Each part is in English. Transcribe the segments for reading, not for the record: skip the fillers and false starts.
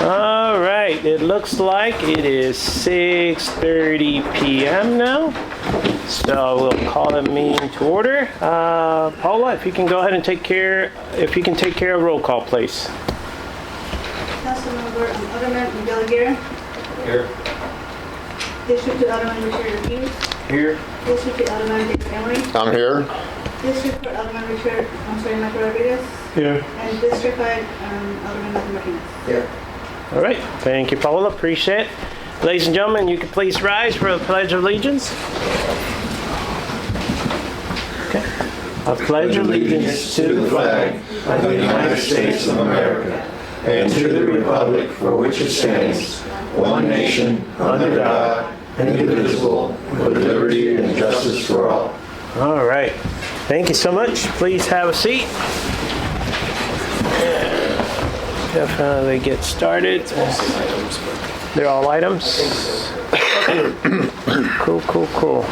All right, it looks like it is 6:30 p.m. now, so we'll call the meeting to order. Paula, if you can go ahead and take care of roll call, please. Councilmember Alderman Gallagher. Here. District 2 Alderman Richard Hughes. Here. District 2 Alderman David Emery. I'm here. District 4 Alderman Michael Rodriguez. Here. And District 5 Alderman Matthew Martinez. Here. All right, thank you, Paula. Appreciate it. Ladies and gentlemen, you can please rise for the Pledge of Allegiance. Okay. I pledge allegiance to the flag of the United States of America and to the republic for which it stands, one nation, under God, indivisible, with liberty and justice for all. All right. Thank you so much. Please have a seat. Definitely get started. They're all items. Cool.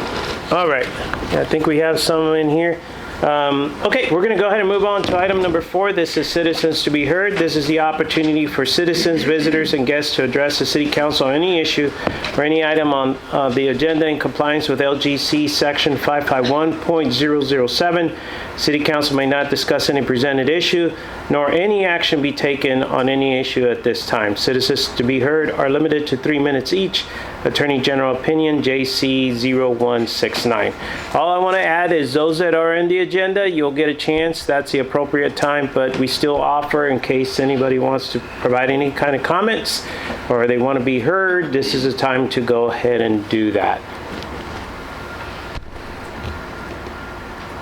All right. I think we have some in here. Okay, we're going to go ahead and move on to item number 4. This is citizens to be heard. This is the opportunity for citizens, visitors, and guests to address the City Council on any issue or any item on the agenda in compliance with LGC Section 551.007. City Council may not discuss any presented issue, nor any action be taken on any issue at this time. Citizens to be heard are limited to 3 minutes each. Attorney General Opinion, JC 0169. All I want to add is those that are in the agenda, you'll get a chance. That's the appropriate time, but we still offer in case anybody wants to provide any kind of comments or they want to be heard, this is a time to go ahead and do that.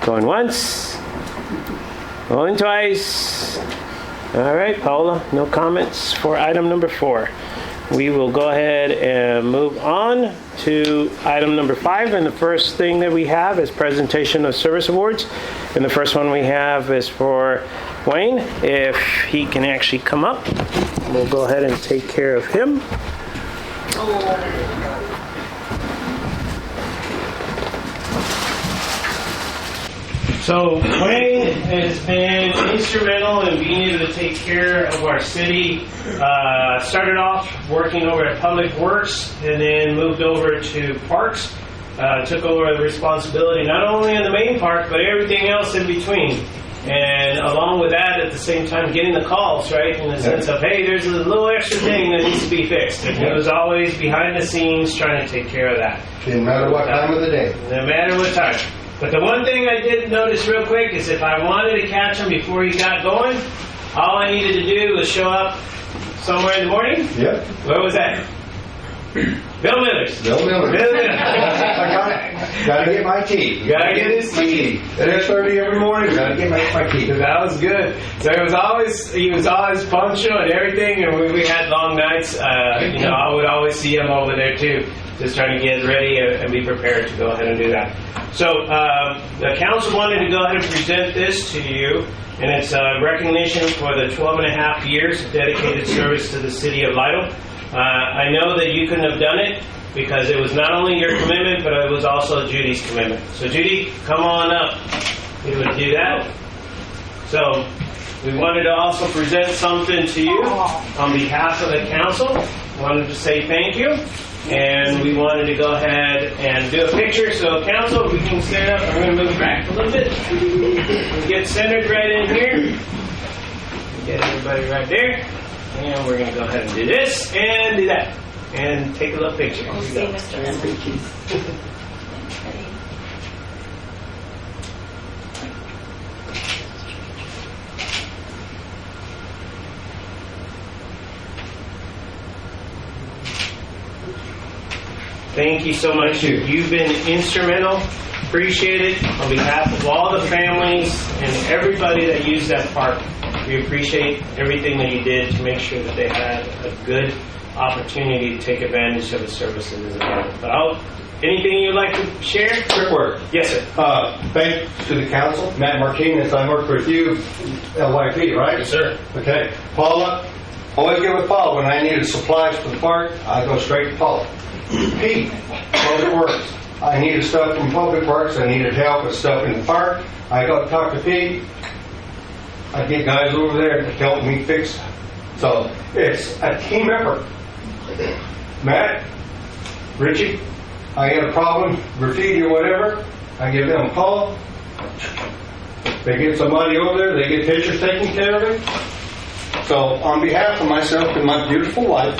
Going once, going twice. All right, Paula, no comments for item number 4. We will go ahead and move on to item number 5. And the first thing that we have is presentation of service awards. And the first one we have is for Wayne. If he can actually come up, we'll go ahead and take care of him. So Wayne has been instrumental in being able to take care of our city. Started off working over at Public Works and then moved over to Parks. Took over the responsibility not only in the main park, but everything else in between. And along with that, at the same time, getting the calls, right? In the sense of, hey, there's a little extra thing that needs to be fixed. And he was always behind the scenes trying to take care of that. No matter what time of the day. No matter what time. But the one thing I did notice real quick is if I wanted to catch him before he got going, all I needed to do was show up somewhere in the morning. Yep. Where was that? Bill Miller's. Bill Miller. I gotta get my key. Gotta get his key. At 8:30 every morning, gotta get my key. That was good. So he was always punctual and everything, and we had long nights. I would always see him over there too, just trying to get ready and be prepared to go ahead and do that. So the council wanted to go ahead and present this to you, and it's a recognition for the 12 and a half years of dedicated service to the city of Lytle. I know that you couldn't have done it because it was not only your commitment, but it was also Judy's commitment. So Judy, come on up. We would do that. So we wanted to also present something to you on behalf of the council. Wanted to say thank you. And we wanted to go ahead and do a picture. So council, if we can stand up, I'm going to move back a little bit. We'll get centered right in here. Get everybody right there. And we're going to go ahead and do this and do that. And take a little picture. We'll see Mr. Enriquez. Thank you so much. You've been instrumental. Appreciate it. On behalf of all the families and everybody that used that park, we appreciate everything that you did to make sure that they had a good opportunity to take advantage of the services again. But anything you'd like to share? Quick word. Yes, sir. Thanks to the council. Matt Martinez, I worked with you, LYP, right? Yes, sir. Okay. Paula, always get with Paula. When I needed supplies for the park, I go straight to Paula. Pete, Public Works. I needed stuff from Public Works. I needed help with stuff in the park. I go talk to Pete. I get guys over there to help me fix So it's a team effort. Matt, Richie, I get a problem, graffiti or whatever, I give them a call. They get somebody over there, they get pictures taken care of it. So on behalf of myself and my beautiful wife,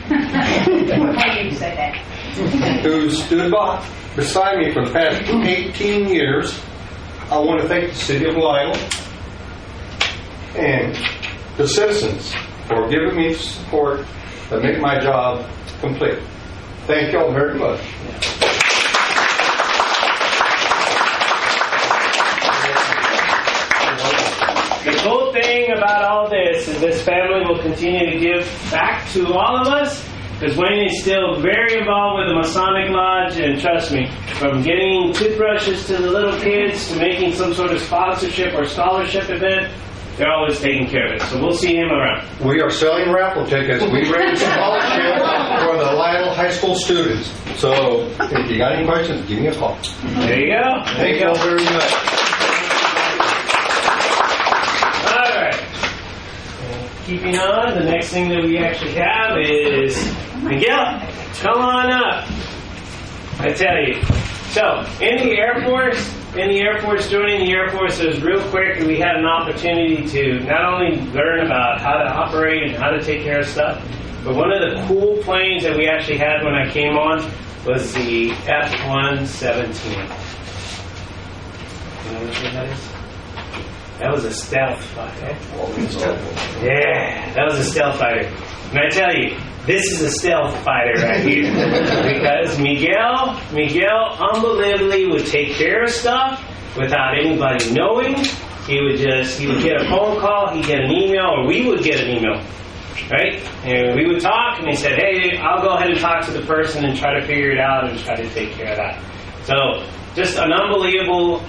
Why did you say that? who stood beside me for the past 18 years, I want to thank the city of Lytle and the citizens for giving me support to make my job complete. Thank you all very much. The cool thing about all this is this family will continue to give back to all of us, because Wayne is still very involved with the Masonic Lodge, and trust me, from getting toothbrushes to the little kids to making some sort of sponsorship or scholarship event, they're always taking care of it. So we'll see him around. We are selling raffle tickets. We raise scholarship for the Lytle High School students. So if you got any questions, give me a call. There you go. Thank you all very much. All right. Keeping on, the next thing that we actually have is Miguel. Come on up. I tell you. So, in the Air Force, joining the Air Force, it was real quick, and we had an opportunity to not only learn about how to operate and how to take care of stuff, but one of the cool planes that we actually had when I came on was the F-117. You know which one that is? That was a stealth fighter. Yeah, that was a stealth fighter. And I tell you, this is a stealth fighter right here. Because Miguel unbelievably would take care of stuff without anybody knowing. He would get a phone call, he'd get an email, or we would get an email. Right? And we would talk, and he said, hey, I'll go ahead and talk to the person and try to figure it out and try to take care of that. So, just an unbelievable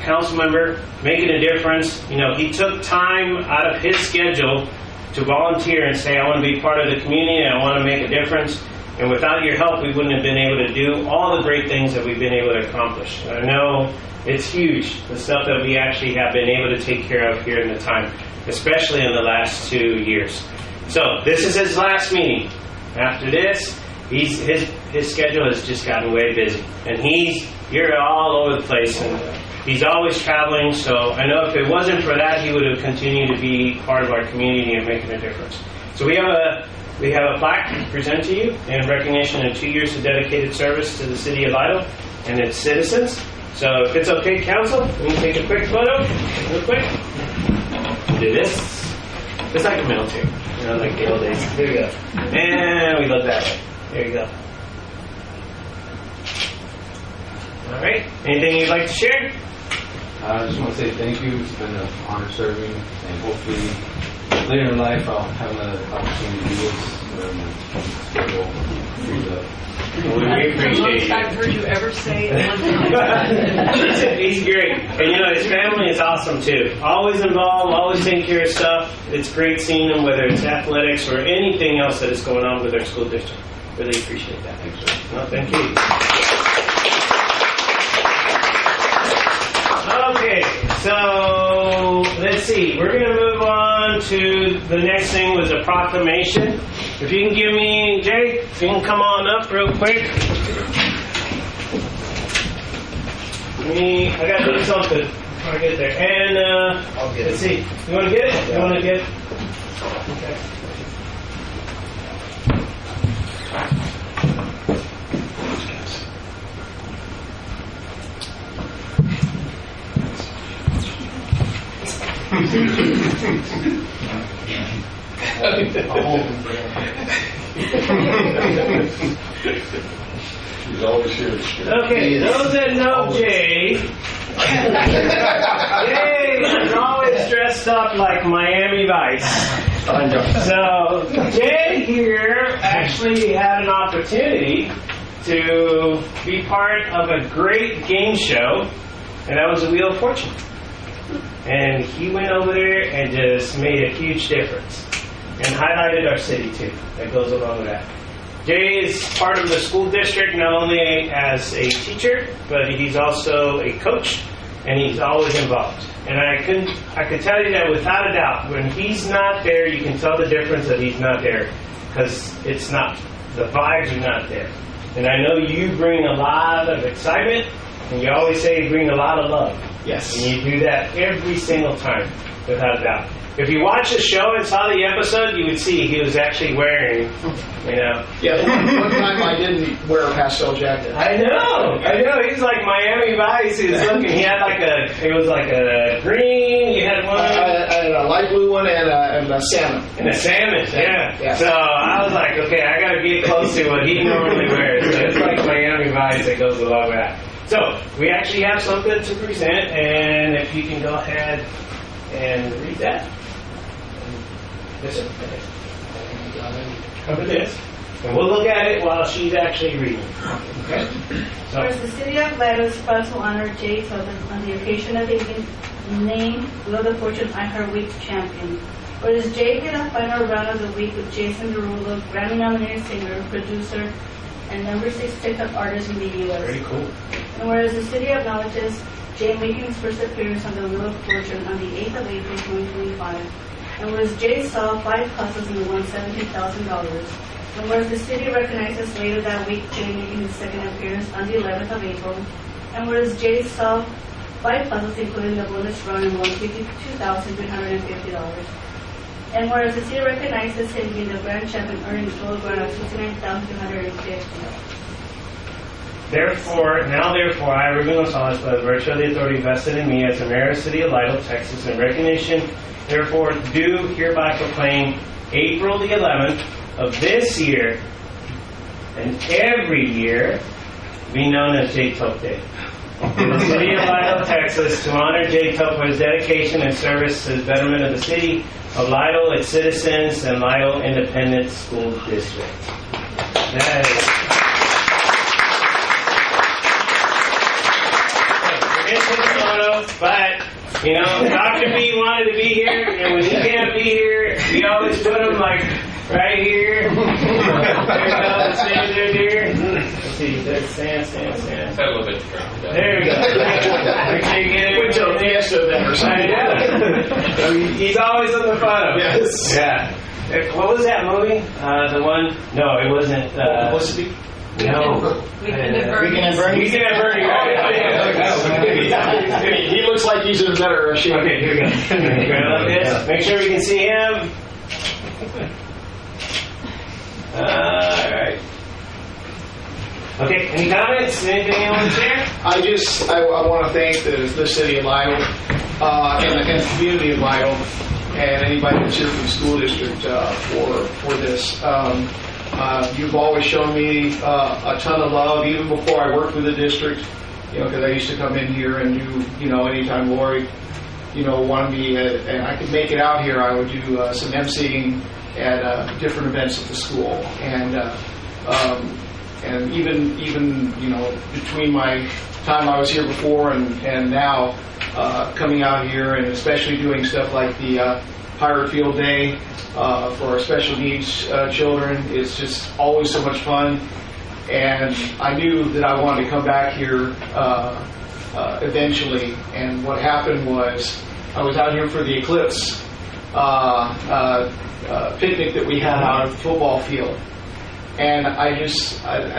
council member, making a difference. You know, he took time out of his schedule to volunteer and say, I want to be part of the community and I want to make a difference. And without your help, we wouldn't have been able to do all the great things that we've been able to accomplish. And I know it's huge, the stuff that we actually have been able to take care of here in the time, especially in the last 2 years. So this is his last meeting. After this, his schedule has just gotten way busy. And you're all over the place. And he's always traveling, so I know if it wasn't for that, he would have continued to be part of our community and making a difference. So we have a plaque to present to you in recognition of 2 years of dedicated service to the city of Lytle and its citizens. So if it's okay, council, we can take a quick photo, real quick. Do this. It's like a military, like the old days. Here we go. And we look that way. There you go. All right. Anything you'd like to share? I just want to say thank you. It's been an honor serving, and hopefully later in life I'll have another opportunity to do this when my schedule frees up. Well, we appreciate you. I've heard you ever say it one time. He's great. And his family is awesome too. Always involved, always taking care of stuff. It's great seeing them, whether it's athletics or anything else that is going on with their school district. Really appreciate that. Thanks, sir. No, thank you. Okay, so let's see. We're going to move on to the next thing was a proclamation. If you can give me, Jay, if you can come on up real quick. I got to do something before I get there. And I'll get let's see. You want to get it? Yeah. You want to get it? Okay. He's always here. Okay, those that know Jay, Jay is always dressed up like Miami Vice. So Jay here actually had an opportunity to be part of a great game show, and that was the Wheel of Fortune. And he went over there and just made a huge difference and highlighted our city too. That goes along with that. Jay is part of the school district not only as a teacher, but he's also a coach and he's always involved. And I could tell you that without a doubt, when he's not there, you can tell the difference that he's not there, because it's not. The vibes are not there. And I know you bring a lot of excitement, and you always say you bring a lot of love. Yes. And you do that every single time, without a doubt. If you watch the show and saw the episode, you would see he was actually wearing, Yeah, one time I didn't wear a pastel jacket. I know. He's like Miami Vice. He was looking. He had it was like a green. You had one. I had a light blue one and a salmon. And a salmon, yeah. Yeah. So I was like, okay, I got to get close to what he normally wears. So it's like Miami Vice that goes along with that. So we actually have something to present, and if you can go ahead and read that. Listen, cover this, and we'll look at it while she's actually reading. Okay? So, Whereas the city of Lytle is proud to honor Jay Tobin on the occasion of being named Wheel of the Fortune iHeart Week champion. Whereas Jay did a final round of the week with Jason Derulo, Grammy-nominated singer, producer, and #6 TikTok artist in the U.S. very cool. And whereas the city acknowledges Jay making his first appearance on the Wheel of Fortune on the 8th of April 2025. And whereas Jay saw 5 puzzles and won $17,000. And whereas the city recognizes later that week Jay making his second appearance on the 11th of April. And whereas Jay saw 5 puzzles including the bonus run and won $52,350. And whereas the city recognizes him being the grand champion earning a total grant of $69,250. Therefore, I, Ruben Gonzalez, by the virtue of the authority vested in me as the mayor of the city of Lytle, Texas, in recognition, therefore, do hereby proclaim April the 11th of this year and every year be known as J. Tope Day. In the city of Lytle, Texas, to honor J. Tope for his dedication and service to the betterment of the city of Lytle, its citizens, and Lytle Independent School District. That is. But, Dr. B wanted to be here, and when he can't be here, we always put him right here. There you go, stand there, dear. Let's see, there's stand. A little bit drowned. There we go. Make sure you get it. Wait till the rest of them or something. He's always on the photo. Yes. Yeah. What was that movie? The one? No, it wasn't. What's the No. Weekend at Bernie's? Weekend at Bernie's. He looks like he's in a better shape. Okay, here we go. Go like this. Make sure we can see him. All right. Okay, any comments? Anything you want to share? I want to thank the city of Lytle and the community of Lytle and anybody that's here from the school district for this. You've always shown me a ton of love, even before I worked with the district. Because I used to come in here and do, anytime Lori, wanted me, and I could make it out here, I would do some emceeing at different events at the school, and even between my time I was here before and now, coming out here and especially doing stuff like the Pirate Field Day for our special needs children is just always so much fun. And I knew that I wanted to come back here eventually. And what happened was I was out here for the Eclipse picnic that we had out at the football field. And I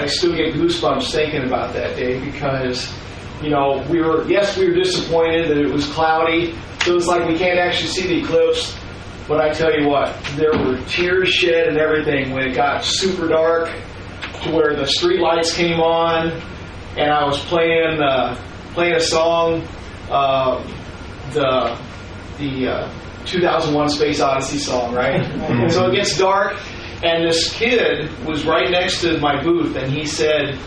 still get goosebumps thinking about that day because, we were disappointed that it was cloudy. So it was like we can't actually see the eclipse. But I tell you what, there were tears shed and everything when it got super dark, to where the street lights came on, and I was playing a song, the 2001 Space Odyssey song, right? And so it gets dark, and this kid was right next to my booth, and he said,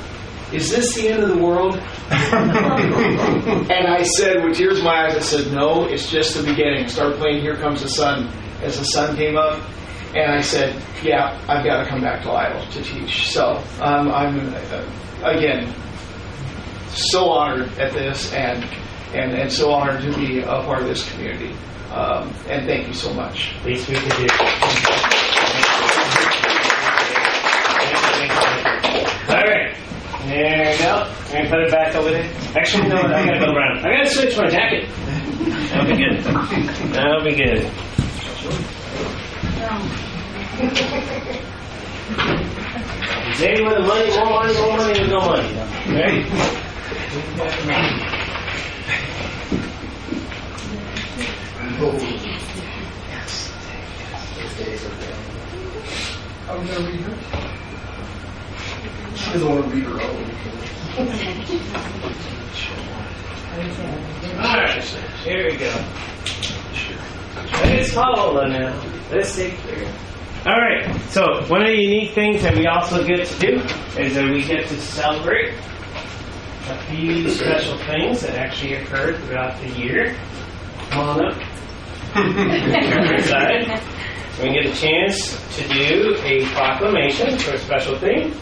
"Is this the end of the world?" And I said, with tears in my eyes, I said, "No, it's just the beginning." Started playing Here Comes the Sun as the sun came up. And I said, yeah, I've got to come back to Lytle to teach. So I'm again, so honored at this and so honored to be a part of this community. And thank you so much. Please speak with you. All right. There you go. Let me put it back over there. Actually, you know what? I gotta go around. I gotta switch my jacket. That'll be good. That'll be good. Is anyone the money? More money, no money. Ready? I'm gonna read her. She doesn't want to read her own. Alright, here we go. It's Paula now. Let's take care. Alright, so one of the unique things that we also get to do is that we get to celebrate a few special things that actually occurred throughout the year. Come on up. Inside. We get a chance to do a proclamation for a special thing.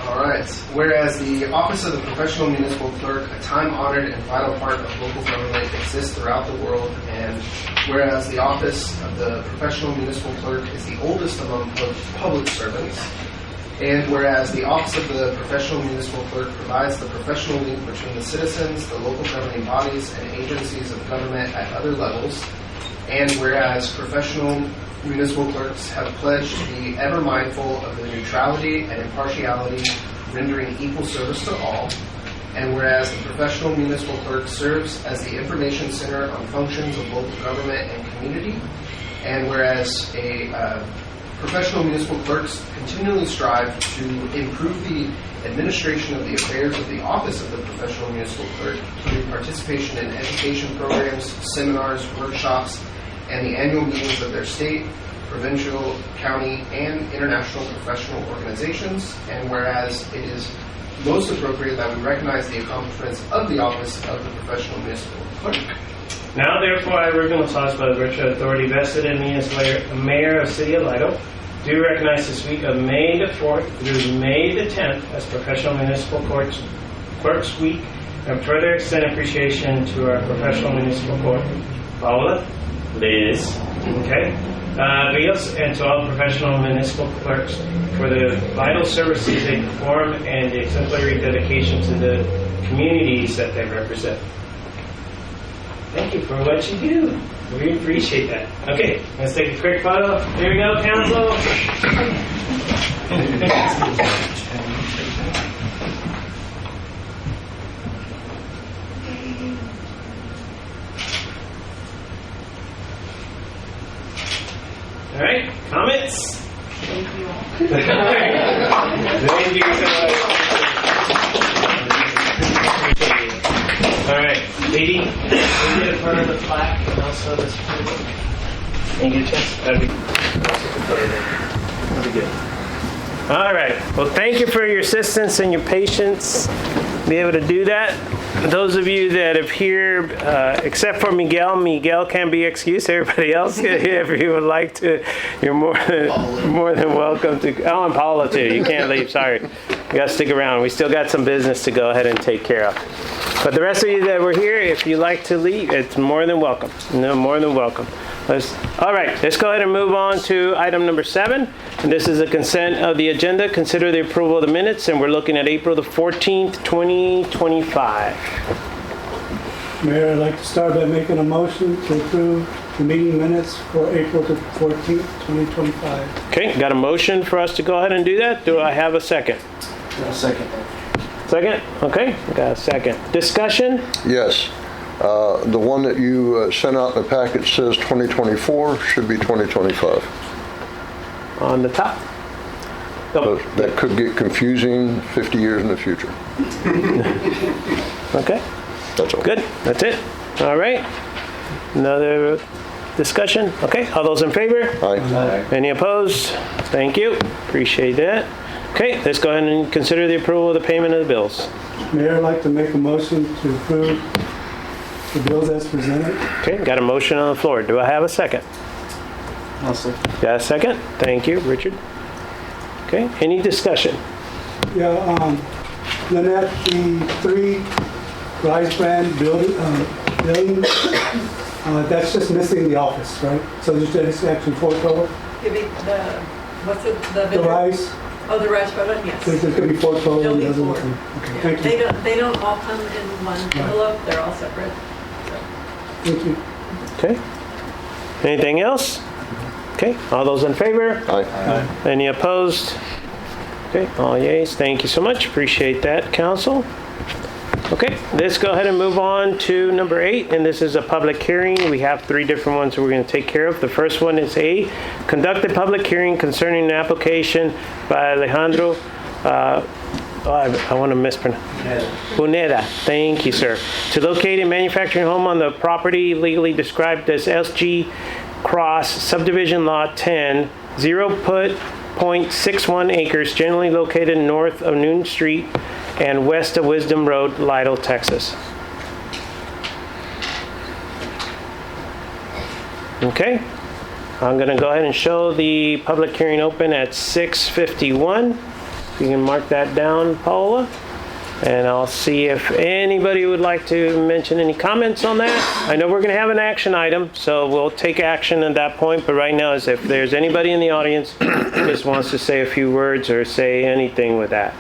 All right. Whereas the office of the professional municipal clerk, a time-honored and vital part of local government, exists throughout the world, and whereas the office of the professional municipal clerk is the oldest among public servants, and whereas the office of the professional municipal clerk provides the professional link between the citizens, the local governing bodies, and agencies of government at other levels, and whereas professional municipal clerks have pledged to be ever mindful of the neutrality and impartiality, rendering equal service to all, and whereas the professional municipal clerk serves as the information center on functions of local government and community, and whereas professional municipal clerks continually strive to improve the administration of the affairs of the office of the professional municipal clerk through participation in education programs, seminars, workshops, and the annual meetings of their state, provincial, county, and international professional organizations. And whereas it is most appropriate that we recognize the accomplishments of the office of the professional municipal clerk. Now, therefore, I, Virgil Matas, by the virtue of authority vested in me as mayor of City of Lytle, do recognize this week of May the 4th through May the 10th as Professional Municipal Clerks Week, and further extend appreciation to our professional municipal court. Paula, Liz, okay, Rios, and to all professional municipal clerks for the vital services they perform and the exemplary dedication to the communities that they represent. Thank you for what you do. We appreciate that. Okay, let's take a quick photo. Here we go, council. All right, comments? Thank you. Thank you so much. All right, lady, we get in front of the plaque and also this photo. Can you get a chance? That'd be good. All right. Well, thank you for your assistance and your patience. Be able to do that. Those of you that have here, except for Miguel can be excused. Everybody else, if you would like to, you're more than welcome to. Oh, and Paula too. You can't leave. Sorry. You got to stick around. We still got some business to go ahead and take care of. But the rest of you that were here, if you like to leave, it's more than welcome. No, more than welcome. All right, let's go ahead and move on to item number 7. And this is a consent of the agenda. Consider the approval of the minutes, and we're looking at April the 14th, 2025. Mayor, I'd like to start by making a motion to approve the meeting minutes for April the 14th, 2025. Okay, got a motion for us to go ahead and do that. Do I have a second? Second. Second? Okay, got a second. Discussion? Yes. The one that you sent out in the package says 2024, should be 2025. On the top. So that could get confusing 50 years in the future. Okay, That's all. good. That's it. All right. Another discussion? Okay, all those in favor? Aye. Any opposed? Thank you. Appreciate that. Okay, let's go ahead and consider the approval of the payment of the bills. Mayor, I'd like to make a motion to approve the bills as presented. Okay, got a motion on the floor. Do I have a second? I'll second. Got a second? Thank you, Richard. Okay, any discussion? Yeah, Lynette, the 3 Rise Brand buildings, that's just missing the office, right? So it's actually 4 total? What's the The Rise Oh, the restaurant, yes. There's going to be 4 total. There'll be and the 4. other one. Okay, Yeah. thank you. They don't all come in one envelope, they're all separate. Thank you. Okay. Anything else? Okay, all those in favor? Aye. Any opposed? Okay, all yeas. Thank you so much. Appreciate that, council. Okay, let's go ahead and move on to number 8, and this is a public hearing. We have 3 different ones that we're going to take care of. The first one is A, conduct a public hearing concerning an application by Alejandro, I want to mispronounce. Buneda. Thank you, sir. To locate a manufacturing home on the property legally described as SG Cross Subdivision Lot 10, 0.61 acres, generally located north of Noon Street and west of Wisdom Road, Lytle, Texas. Okay. I'm going to go ahead and show the public hearing open at 6:51. You can mark that down, Paula. And I'll see if anybody would like to mention any comments on that. I know we're going to have an action item, so we'll take action at that point. But right now, is if there's anybody in the audience who just wants to say a few words or say anything with that.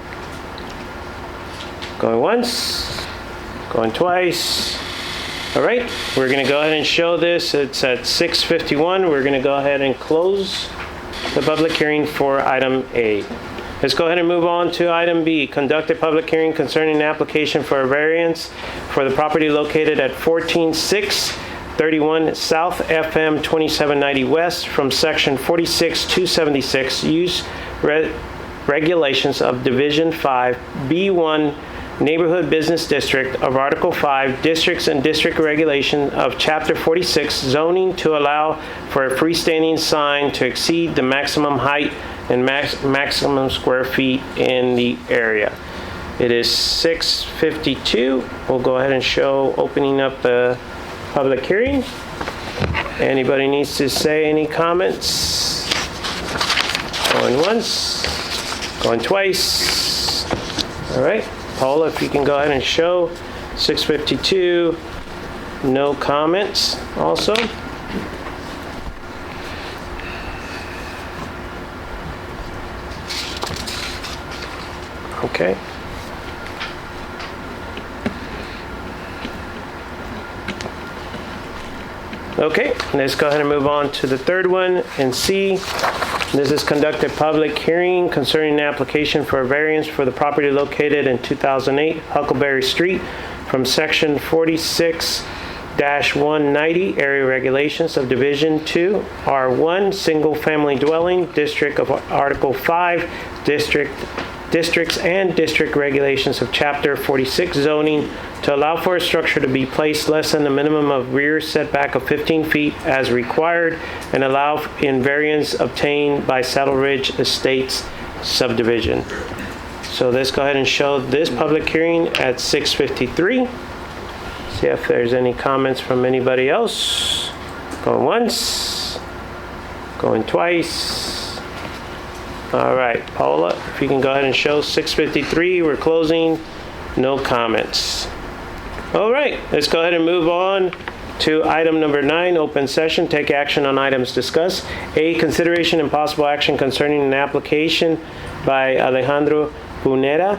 Going once, going twice. All right, we're going to go ahead and show this. It's at 6:51. We're going to go ahead and close the public hearing for item A. Let's go ahead and move on to item B. Conduct a public hearing concerning an application for a variance for the property located at 14631 South FM 2790 West from Section 46276 Use Regulations of Division 5 B1 Neighborhood Business District of Article 5 Districts and District Regulation of Chapter 46 Zoning to allow for a freestanding sign to exceed the maximum height and maximum square feet in the area. It is 6:52. We'll go ahead and show opening up the public hearing. Anybody needs to say any comments? Going once, going twice. All right, Paula, if you can go ahead and show 6:52. No comments also. Okay. Okay, let's go ahead and move on to the third one in C. This is conduct a public hearing concerning an application for a variance for the property located in 2008 Huckleberry Street from Section 46-190 Area Regulations of Division 2 R1 Single Family Dwelling District of Article 5 Districts and District Regulations of Chapter 46 Zoning to allow for a structure to be placed less than the minimum of rear setback of 15 feet as required and allow in variance obtained by Saddle Ridge Estates subdivision. So let's go ahead and show this public hearing at 6:53. See if there's any comments from anybody else. Going once, going twice. All right, Paula, if you can go ahead and show 6:53, we're closing, no comments. All right, let's go ahead and move on to item number 9, open session, take action on items discussed. A, consideration and possible action concerning an application by Alejandro Buneda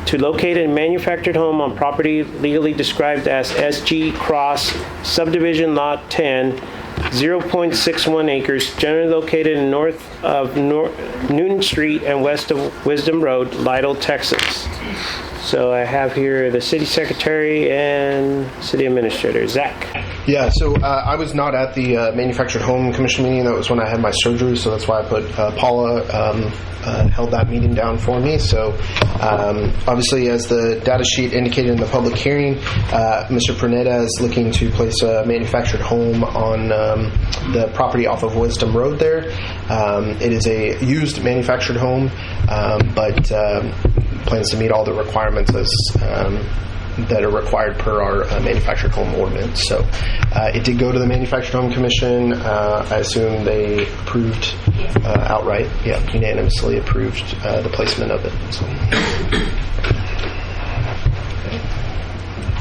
to locate a manufactured home on property legally described as SG Cross Subdivision Lot 10, 0.61 acres, generally located north of Newton Street and west of Wisdom Road, Lytle, Texas. So I have here the city secretary and city administrator, Zach. Yeah, so I was not at the Manufactured Home Commission meeting. That was when I had my surgery, so that's why I put Paula held that meeting down for me. So obviously, as the data sheet indicated in the public hearing, Mr. Pruneda is looking to place a manufactured home on the property off of Wisdom Road there. It is a used manufactured home, but plans to meet all the requirements as that are required per our manufactured home ordinance. So it did go to the Manufactured Home Commission. I assume they approved outright, unanimously approved the placement of it. So.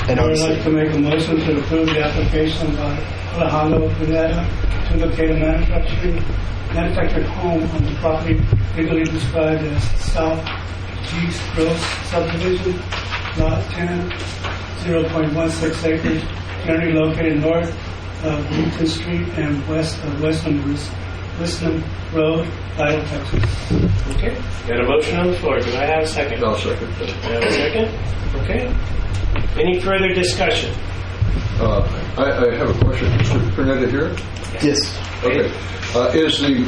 And I would like to make a motion to approve the application by Alejandro Buneda to locate a manufacturing manufactured home on the property legally described as South East Gross Subdivision, Lot 10, 0.16 acres, generally located north of Newton Street and west of Westland Road, Lytle, Texas. Okay, got a motion on the floor. Do I have a second? I'll second Do I have a second? Okay. Any further discussion? I have a question. Is Mr. Pernetta here? Yes. Okay. Is the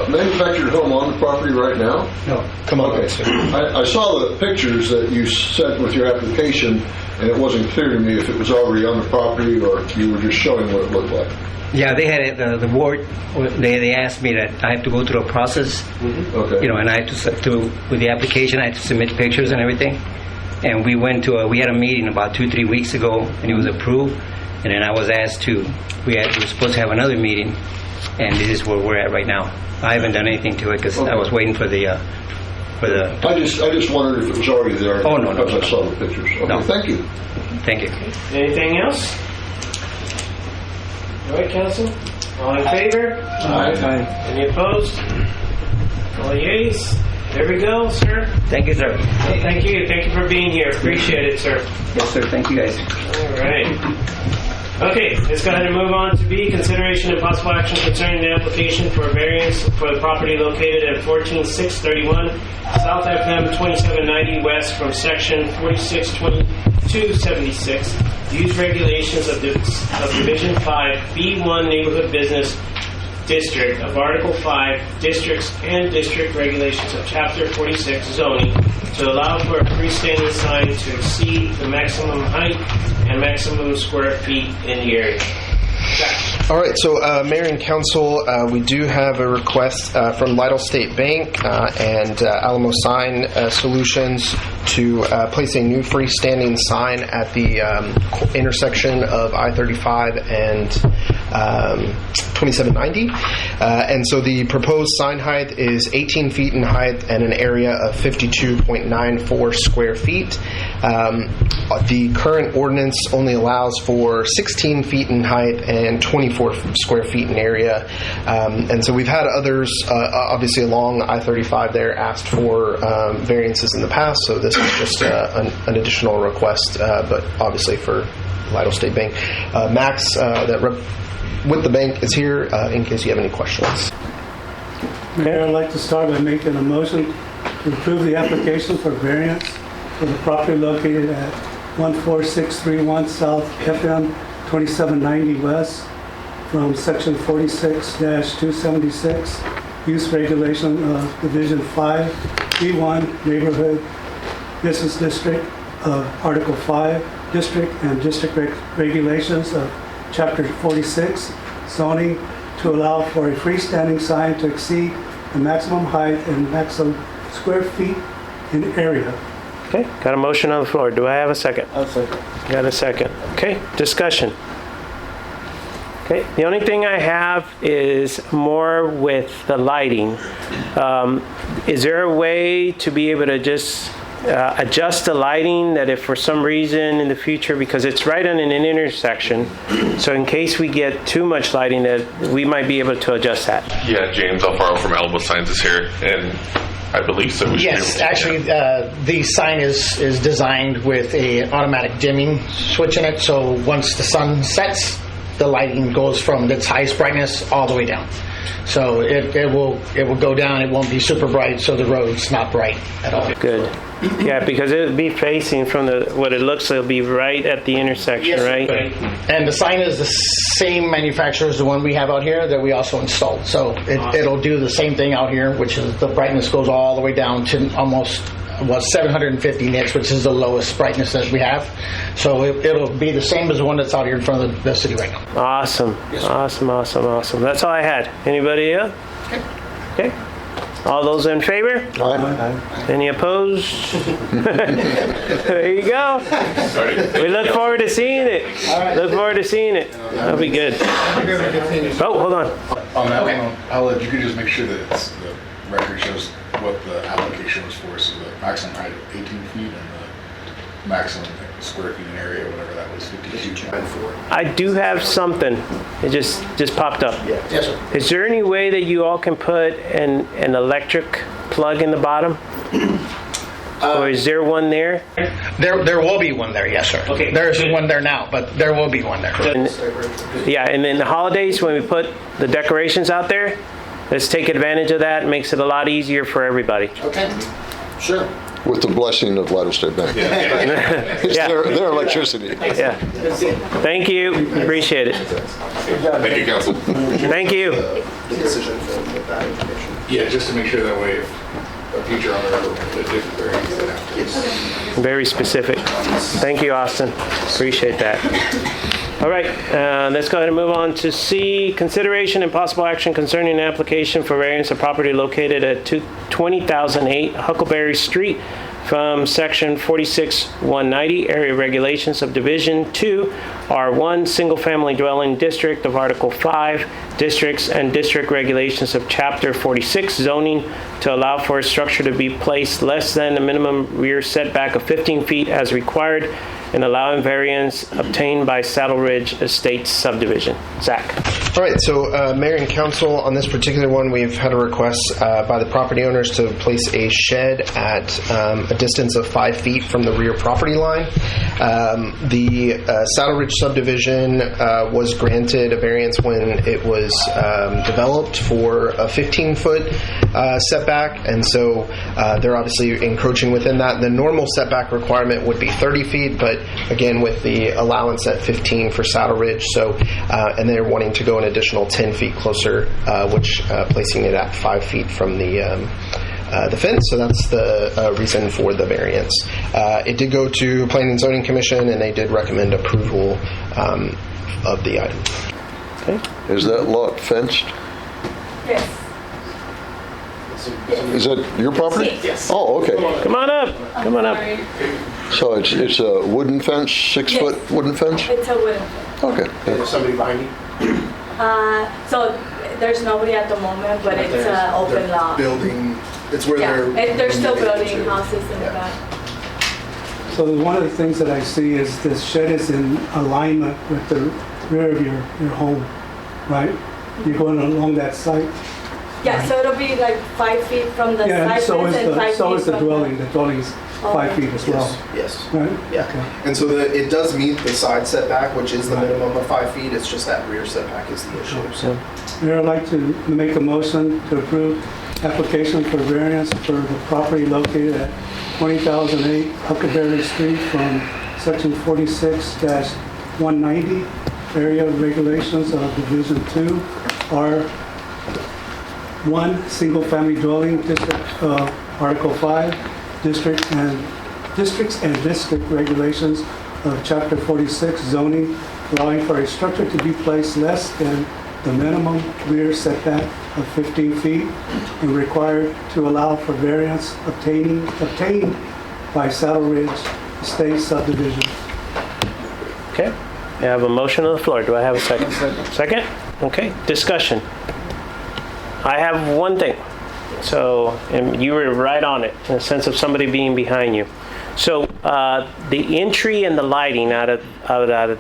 manufactured home on the property right now? No. Come on. Okay. I saw the pictures that you sent with your application, and it wasn't clear to me if it was already on the property or you were just showing what it looked like. Yeah, they had it, the board. They asked me that I have to go through a process, Okay. and I had to with the application. I had to submit pictures and everything. And we went to we had a meeting about 2-3 weeks ago, and it was approved. And then I was asked to. We were supposed to have another meeting, and this is where we're at right now. I haven't done anything to it because I was waiting for the. I just wondered if it was already there. Oh, no. Because I saw the pictures. Okay, No. thank you. Thank you. Anything else? All right, council. All in favor? Aye. Any opposed? All yeas? There we go, sir. Thank you, sir. Well, thank you. Thank you for being here. Appreciate it, sir. Yes, sir. Thank you, guys. All right. Okay, let's go ahead and move on to B, consideration and possible action concerning the application for a variance for the property located at 14631 South FM 2790 West from section 462276, use regulations of Division 5, B1 Neighborhood Business District of Article 5, Districts and District Regulations of Chapter 46 Zoning to allow for a freestanding sign to exceed the maximum height and maximum square feet in the area. Jack. All right, so Mayor and Council, we do have a request from Lytle State Bank and Alamo Sign Solutions to place a new freestanding sign at the intersection of I-35 and 2790. And so the proposed sign height is 18 feet in height and an area of 52.94 square feet. The current ordinance only allows for 16 feet in height and 24 square feet in area. And so we've had others, obviously along I-35 there, asked for variances in the past, so this is just an additional request, but obviously for Lytle State Bank. Max, with the bank, is here in case you have any questions. Mayor, I'd like to start by making a motion to approve the application for variance for the property located at 14631 South FM 2790 West from section 46-276, use regulation of Division 5, B1 Neighborhood Business District of Article 5, District and District Regulations of Chapter 46, Zoning, to allow for a freestanding sign to exceed the maximum height and maximum square feet in area. Okay, got a motion on the floor. Do I have a second? I'll second. Got a second. Okay, discussion. Okay, the only thing I have is more with the lighting. Is there a way to be able to just adjust the lighting that if for some reason in the future, because it's right on an intersection, so in case we get too much lighting that we might be able to adjust that? Yeah, James Alfaro from Alamo Signs is here, and I believe so. Yes, actually, the sign is designed with a automatic dimming switch in it, so once the sun sets, the lighting goes from its highest brightness all the way down. So it will go down. It won't be super bright, so the road's not bright at all. Good. Yeah, because it'll be facing from what it looks like, it'll be right at the intersection, Yes, right? And the sign is the same manufacturer as the one we have out here that we also installed. So it'll do the same thing out here, which is the brightness goes all the way down to almost 750 nits, which is the lowest brightness that we have. So it'll be the same as the one that's out here in front of the city right now. Awesome. Awesome. That's all I had. Anybody else? Okay. All those in favor? Aye. Any opposed? There you go. We look forward to seeing it. Look forward to seeing it. That'll be good. Oh, hold on. On that one, I'll you could just make sure that the record shows what the application was for, so the maximum height of 18 feet and the maximum square feet in area, whatever that was, 52. I do have something. It just popped up. Yes, sir. Is there any way that you all can put an electric plug in the bottom? Or is there one there? There will be one there, yes, sir. Okay. There's one there now, but there will be one there. Yeah, and then the holidays, when we put the decorations out there, let's take advantage of that. It makes it a lot easier for everybody. Okay, sure. With the blessing of Lytle State Bank. It's Yeah. their electricity. Yeah. Thank you. Appreciate it. Thank you, Council. Thank you. Decision film with that information. Yeah, just to make sure that way if a future owner ever wanted a different variance, they'd have to. Very specific. Thank you, Austin. Appreciate that. All right, let's go ahead and move on to C, consideration and possible action concerning an application for variance of property located at 20,008 Huckleberry Street from Section 46-190, Area Regulations of Division 2, R1, Single Family Dwelling District of Article 5, Districts and District Regulations of Chapter 46, Zoning, to allow for a structure to be placed less than the minimum rear setback of 15 feet as required, and allowing variance obtained by Saddle Ridge Estates subdivision. Zach. All right, so Mayor and Council, on this particular one, we've had a request by the property owners to place a shed at a distance of 5 feet from the rear property line. The Saddle Ridge subdivision was granted a variance when it was developed for a 15-foot setback, and so they're obviously encroaching within that. The normal setback requirement would be 30 feet, but again, with the allowance at 15 for Saddle Ridge, so and they're wanting to go an additional 10 feet closer, which placing it at 5 feet from the fence. So that's the reason for the variance. It did go to Planning and Zoning Commission, and they did recommend approval of the item. Okay. Is that lot fenced? Yes. Is that your property? Yes. Oh, okay. Come on up. Come on up. So it's a wooden fence, 6-foot wooden fence? It's a wooden fence. Okay. There's somebody behind you? So there's nobody at the moment, but it's an open lot. Building, it's where They're still building houses in the back. So one of the things that I see is this shed is in alignment with the rear of your home, right? You're going along that site? Yeah, so it'll be like 5 feet from the Yeah, side so fence and 5 is the feet from dwelling. The dwelling's 5 feet as well, Yes. right? Yeah. Okay. And so it does meet the side setback, which is the minimum of 5 feet. It's just that rear setback is the issue. So. Mayor, I'd like to make a motion to approve application for variance for the property located at 20,008 Huckleberry Street from Section 46-190, Area Regulations of Division 2, R1, Single Family Dwelling District, Article 5, Districts and District Regulations of Chapter 46, Zoning, allowing for a structure to be placed less than the minimum rear setback of 15 feet and required to allow for variance obtained by Saddle Ridge Estates subdivision. Okay. I have a motion on the floor. Do I have a second? Second? Okay. Discussion. I have one thing. So, and you were right on it in the sense of somebody being behind you. So, the entry and the lighting out of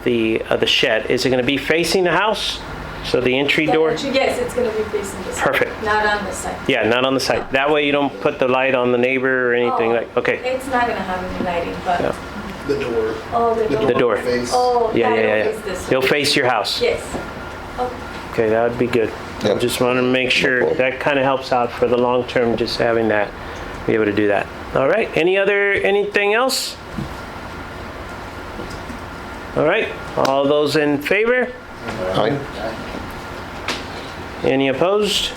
the shed, is it going to be facing the house? So the entry door? Yes, it's going to be facing the side. Perfect. Not on the side. Yeah, not on the side. That way you don't put the light on the neighbor or anything like. Okay. It's not going to have any lighting, but. Yeah. The door. Oh, The door. Face. Oh, Yeah. Face this way. It'll face your house. Yes. Okay, that would be good. Yep. Just want to make sure that kind of helps out for the long term, just having that, be able to do that. All right. Anything else? All right. All those in favor? Aye. Any opposed?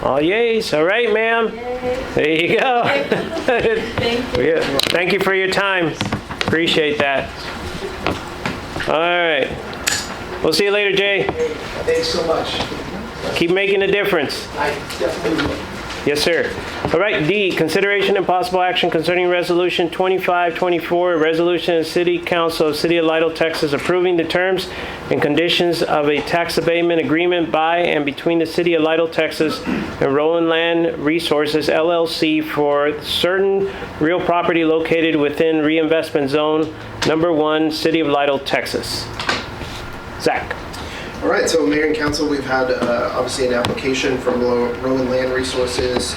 All yeas. All right, ma'am. There you go. Thank you. Yeah. Thank you for your time. Appreciate that. All right. We'll see you later, Jay. Thanks so much. Keep making a difference. I definitely will. Yes, sir. All right, D, consideration and possible action concerning Resolution 2524, a resolution of the City Council of the City of Lytle, Texas, approving the terms and conditions of a tax abatement agreement by and between the City of Lytle, Texas and Roland Land Resources, LLC for certain real property located within Reinvestment Zone Number 1, City of Lytle, Texas. Zach. All right, so Mayor and Council, we've had obviously an application from Rowan Land Resources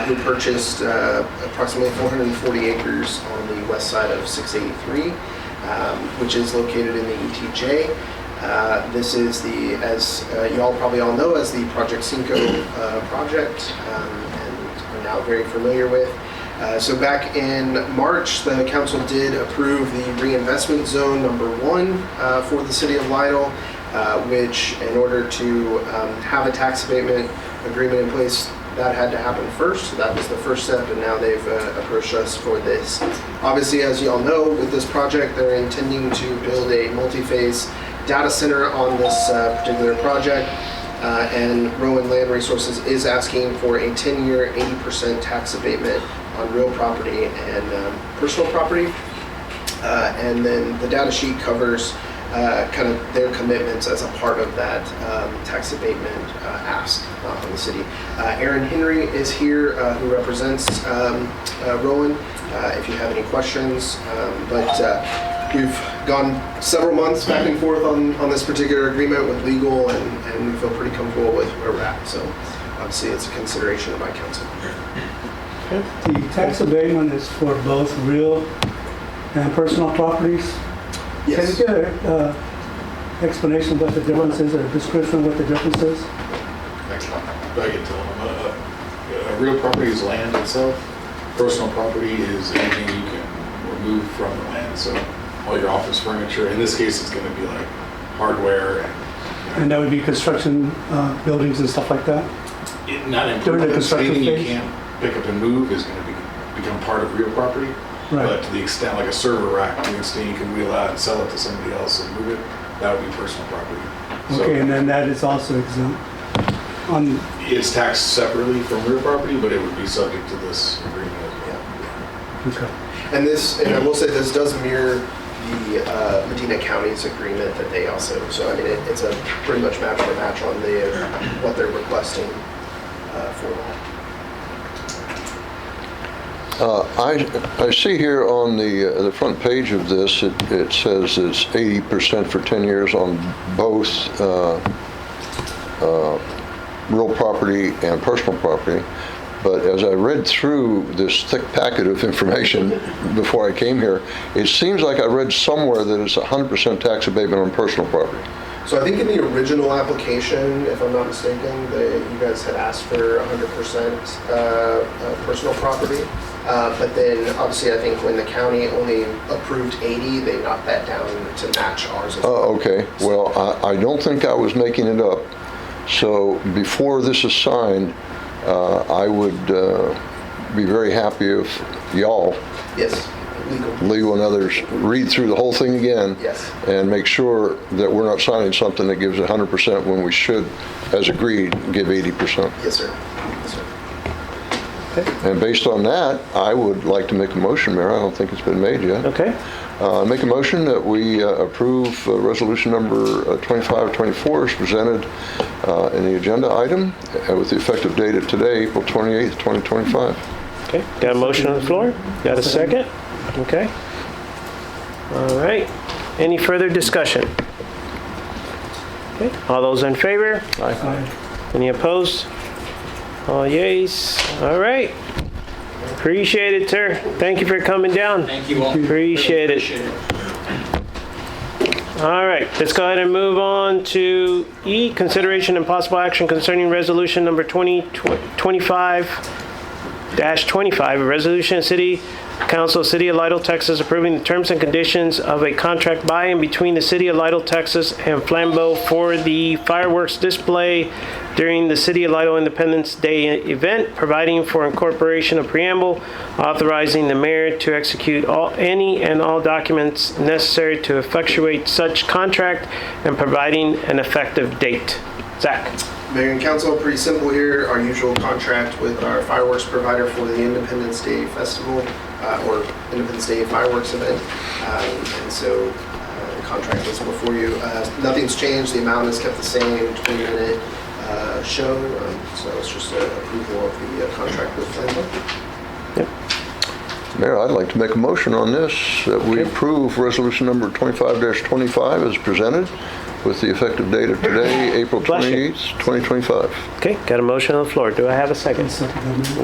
who purchased approximately 440 acres on the west side of 683, which is located in the ETJ. This is the, as you all probably all know, as the Project Cinco project, and are now very familiar with. So back in March, the council did approve the reinvestment zone number 1 for the city of Lytle, which in order to have a tax abatement agreement in place, that had to happen first. So that was the first step, and now they've approached us for this. Obviously, as you all know, with this project, they're intending to build a multi-phase data center on this particular project, and Rowan Land Resources is asking for a 10-year, 80% tax abatement on real property and personal property. And then the data sheet covers kind of their commitments as a part of that tax abatement ask on the city. Aaron Henry is here, who represents Rowan, if you have any questions. But we've gone several months back and forth on this particular agreement with legal, and we feel pretty comfortable with where we're at. So obviously it's a consideration by council. The tax abatement is for both real and personal properties. Yes. Can you get an explanation of what the difference is, or a description of what the difference is? I can tell them. A real property is land itself. Personal property is anything you can remove from the land. So all your office furniture. In this case, it's going to be like hardware. And that would be construction buildings and stuff like that? Not in During the construction anything phase? you can't pick up and move is going to become part of real property. Right. But to the extent, like a server rack, to the extent you can wheel out and sell it to somebody else and move it, that would be personal property. Okay, and then that is also exempt on... It's taxed separately from real property, but it would be subject to this agreement as well. Okay. And this, and I will say, this does mirror the Medina County's agreement that they also. So I mean, it's a pretty much match for match on the what they're requesting for that. I see here on the front page of this, it says it's 80% for 10 years on both real property and personal property. But as I read through this thick packet of information before I came here, it seems like I read somewhere that it's 100% tax abatement on personal property. So I think in the original application, if I'm not mistaken, you guys had asked for 100% personal property. But then obviously I think when the county only approved 80, they knocked that down to match ours. Oh, okay. Well, I don't think I was making it up. So before this is signed, I would be very happy if y'all, Yes, legal and others, read through the whole thing again. Yes. And make sure that we're not signing something that gives 100% when we should, as agreed, give 80%. Yes, sir. Yes, sir. And based on that, I would like to make a motion, Mayor. I don't think it's been made yet. Okay. Make a motion that we approve resolution number 2524 as presented in the agenda item with the effective date of today, April 28th, 2025. Okay. Got a motion on the floor? Got a second? Okay. All right. Any further discussion? Okay. All those in favor? Aye. Any opposed? All yeas. All right. Appreciate it, sir. Thank you for coming down. Thank you all. Appreciate it. All right, let's go ahead and move on to E, consideration and possible action concerning resolution number 2025-25, a resolution of City Council, City of Lytle, Texas, approving the terms and conditions of a contract by and between the City of Lytle, Texas and Flambeau for the fireworks display during the City of Lytle Independence Day event, providing for incorporation of preamble, authorizing the mayor to execute any and all documents necessary to effectuate such contract, and providing an effective date. Zach. Mayor and council, pretty simple here. Our usual contract with our fireworks provider for the Independence Day Festival or Independence Day fireworks event. And so the contract is before you. Nothing's changed. The amount is kept the same, 20-minute show. So it's just an approval of the contract with Lytle. Mayor, I'd like to make a motion on this, that we approve resolution number 25-25 as presented with the effective date of today, April 28th, 2025. Okay, got a motion on the floor. Do I have a second?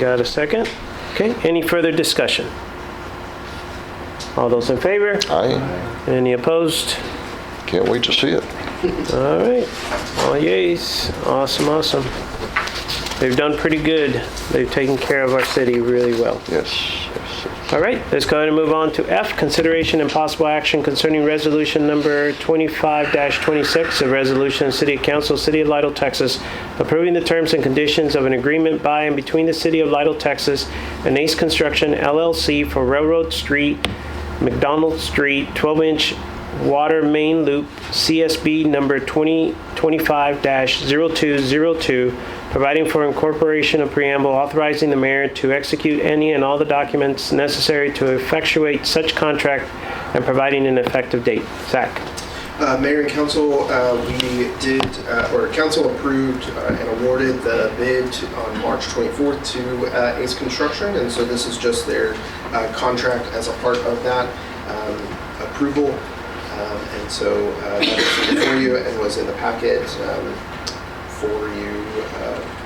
Got a second? Okay, any further discussion? All those in favor? Aye. Any opposed? Can't wait to see it. All right, all yeas. Awesome, awesome. They've done pretty good. They've taken care of our city really well. Yes. All right, let's go ahead and move on to F, consideration and possible action concerning resolution number 25-26, a resolution of City Council, City of Lytle, Texas, approving the terms and conditions of an agreement by and between the City of Lytle, Texas, and Ace Construction, LLC for Railroad Street, McDonald Street, 12-inch water main loop, CSB number 2025-0202, providing for incorporation of preamble, authorizing the mayor to execute any and all the documents necessary to effectuate such contract, and providing an effective date. Zach. Mayor and council, council approved and awarded the bid on March 24th to Ace Construction, and so this is just their contract as a part of that approval. And so that is before you and was in the packet for you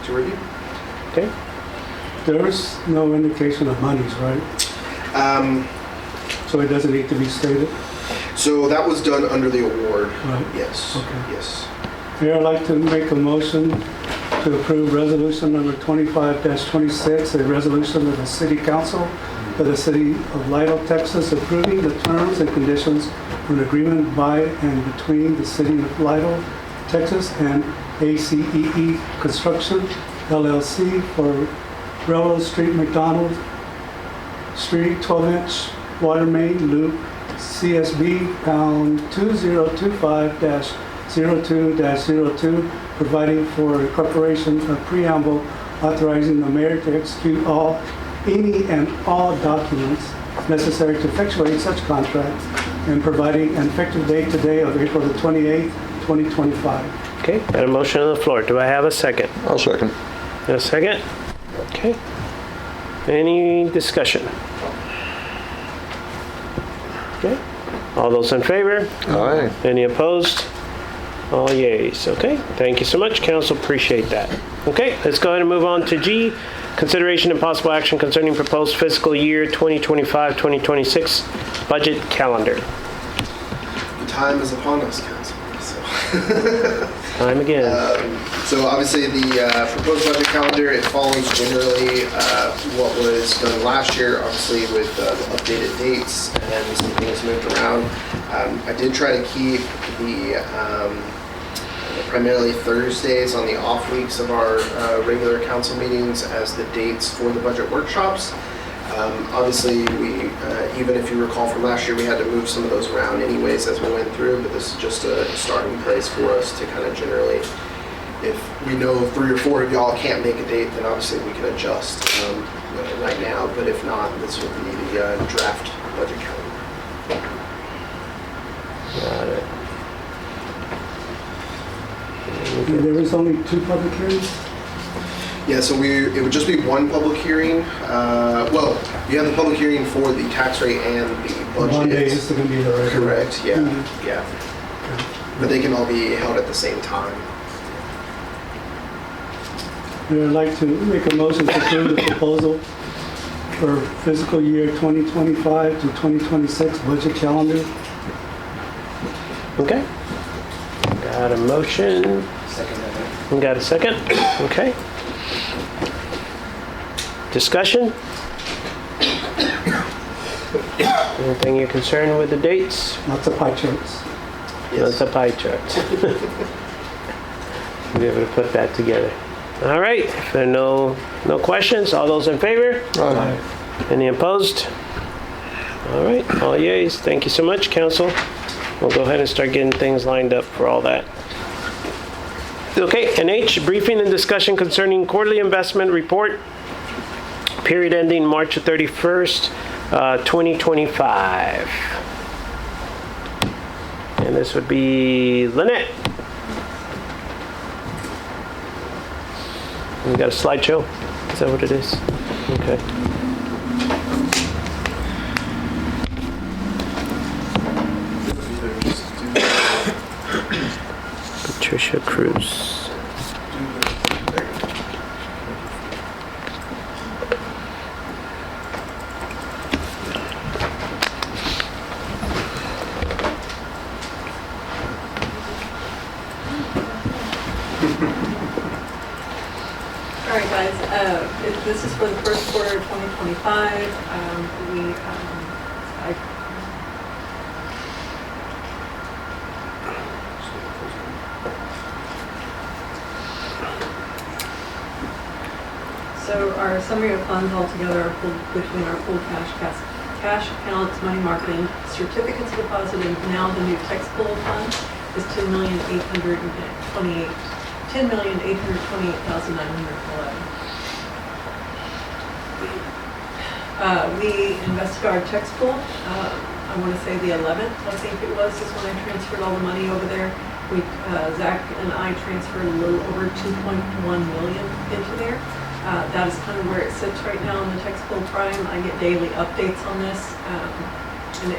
to review. Okay. There is no indication of monies, right? So it doesn't need to be stated? So that was done under the award. Right. Yes. Okay. Yes. Mayor, I'd like to make a motion to approve resolution number 25-26, a resolution of the City Council of the City of Lytle, Texas, approving the terms and conditions of an agreement by and between the City of Lytle, Texas, and ACEE Construction, LLC, for Railroad Street, McDonald Street, 12-inch water main loop, CSB pound 2025-02-02, providing for incorporation of preamble, authorizing the mayor to execute any and all documents necessary to effectuate such contract, and providing an effective date today of April the 28th, 2025. Okay, got a motion on the floor. Do I have a second? I'll second. A second? Okay. Any discussion? Okay. All those in favor? Aye. Any opposed? All yeas. Okay, thank you so much, council. Appreciate that. Okay, let's go ahead and move on to G, consideration and possible action concerning proposed fiscal year 2025-2026 budget calendar. The time is upon us, council. So. Time again. So obviously the proposed budget calendar, it follows generally what was done last year, obviously with the updated dates and some things moved around. I did try to keep the primarily Thursdays on the off weeks of our regular council meetings as the dates for the budget workshops. Obviously, we, even if you recall from last year, we had to move some of those around anyways as we went through, but this is just a starting place for us to kind of generally, if we know 3 or 4 of y'all can't make a date, then obviously we can adjust right now, but if not, this will be the draft budget calendar. Got it. And there was only 2 public hearings? Yeah, so it would just be one public hearing. Well, you have the public hearing for the tax rate and the budget. Monday is going to be the regular. Correct, yeah, yeah. But they can all be held at the same time. I'd like to make a motion to approve the proposal for fiscal year 2025 to 2026 budget calendar. Okay. Got a motion. Second. Got a second? Okay. Discussion? Anything you're concerned with the dates? Lots of pie charts. Lots of pie charts. Be able to put that together. All right. If there are no questions, all those in favor? Aye. Any opposed? All right. All yeas. Thank you so much, council. We'll go ahead and start getting things lined up for all that. Okay, and H, briefing and discussion concerning quarterly investment report, period ending March 31st, 2025. And this would be Lynette. We got a slideshow? Is that what it is? Okay. Patricia Cruz. All right, guys, this is for the first quarter of 2025. So our summary of funds altogether are pulled between our pooled cash accounts, money marketing, certificates of deposit, and now the new tax pool fund is $10,828,911. We invested our tax pool, I want to say the 11th, I think it was, is when I transferred all the money over there. Zach and I transferred a little over 2.1 million into there. That is kind of where it sits right now in the tax pool prime. I get daily updates on this, and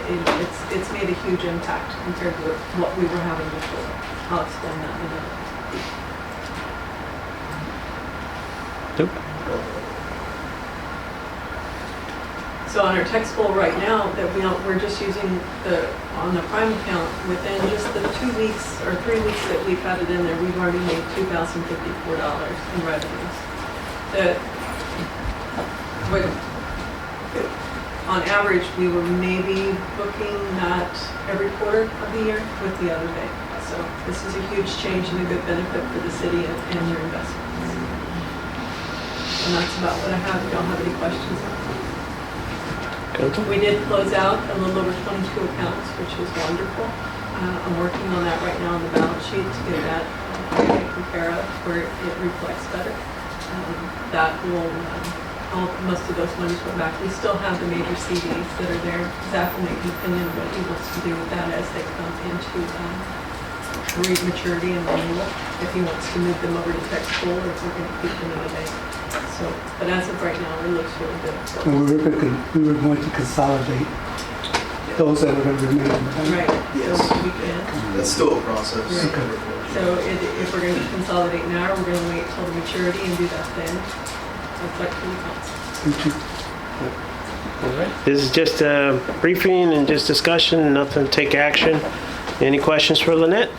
it's made a huge impact compared to what we were having before. I'll explain that in a minute. Nope. So on our tax pool right now, that we're just using on the prime account, within just the 2 weeks or 3 weeks that we've had it in there, we've already made $2,054 in revenues. On average, we were maybe booking that every quarter of the year with the other bank. So this is a huge change and a good benefit for the city and your investments. And that's about what I have. If you don't have any questions. We did close out a little over 22 accounts, which was wonderful. I'm working on that right now on the balance sheet to get that taken care of where it reflects better. That will, most of those monies went back. We still have the major CDs that are there. Zach will make an opinion what he wants to do with that as they come into maturity and renewal, if he wants to move them over to tax pool or if we're going to keep them in the bank. So, but as of right now, it looks really good. So. We were going to consolidate those that are going to remain in the bank. Right. Yes. So we can. That's still a process. Right. Okay. So if we're going to consolidate now, we're going to wait till the maturity and do that then. That's like 2 months. All right. This is just a briefing and just discussion, nothing to take action. Any questions for Lynette?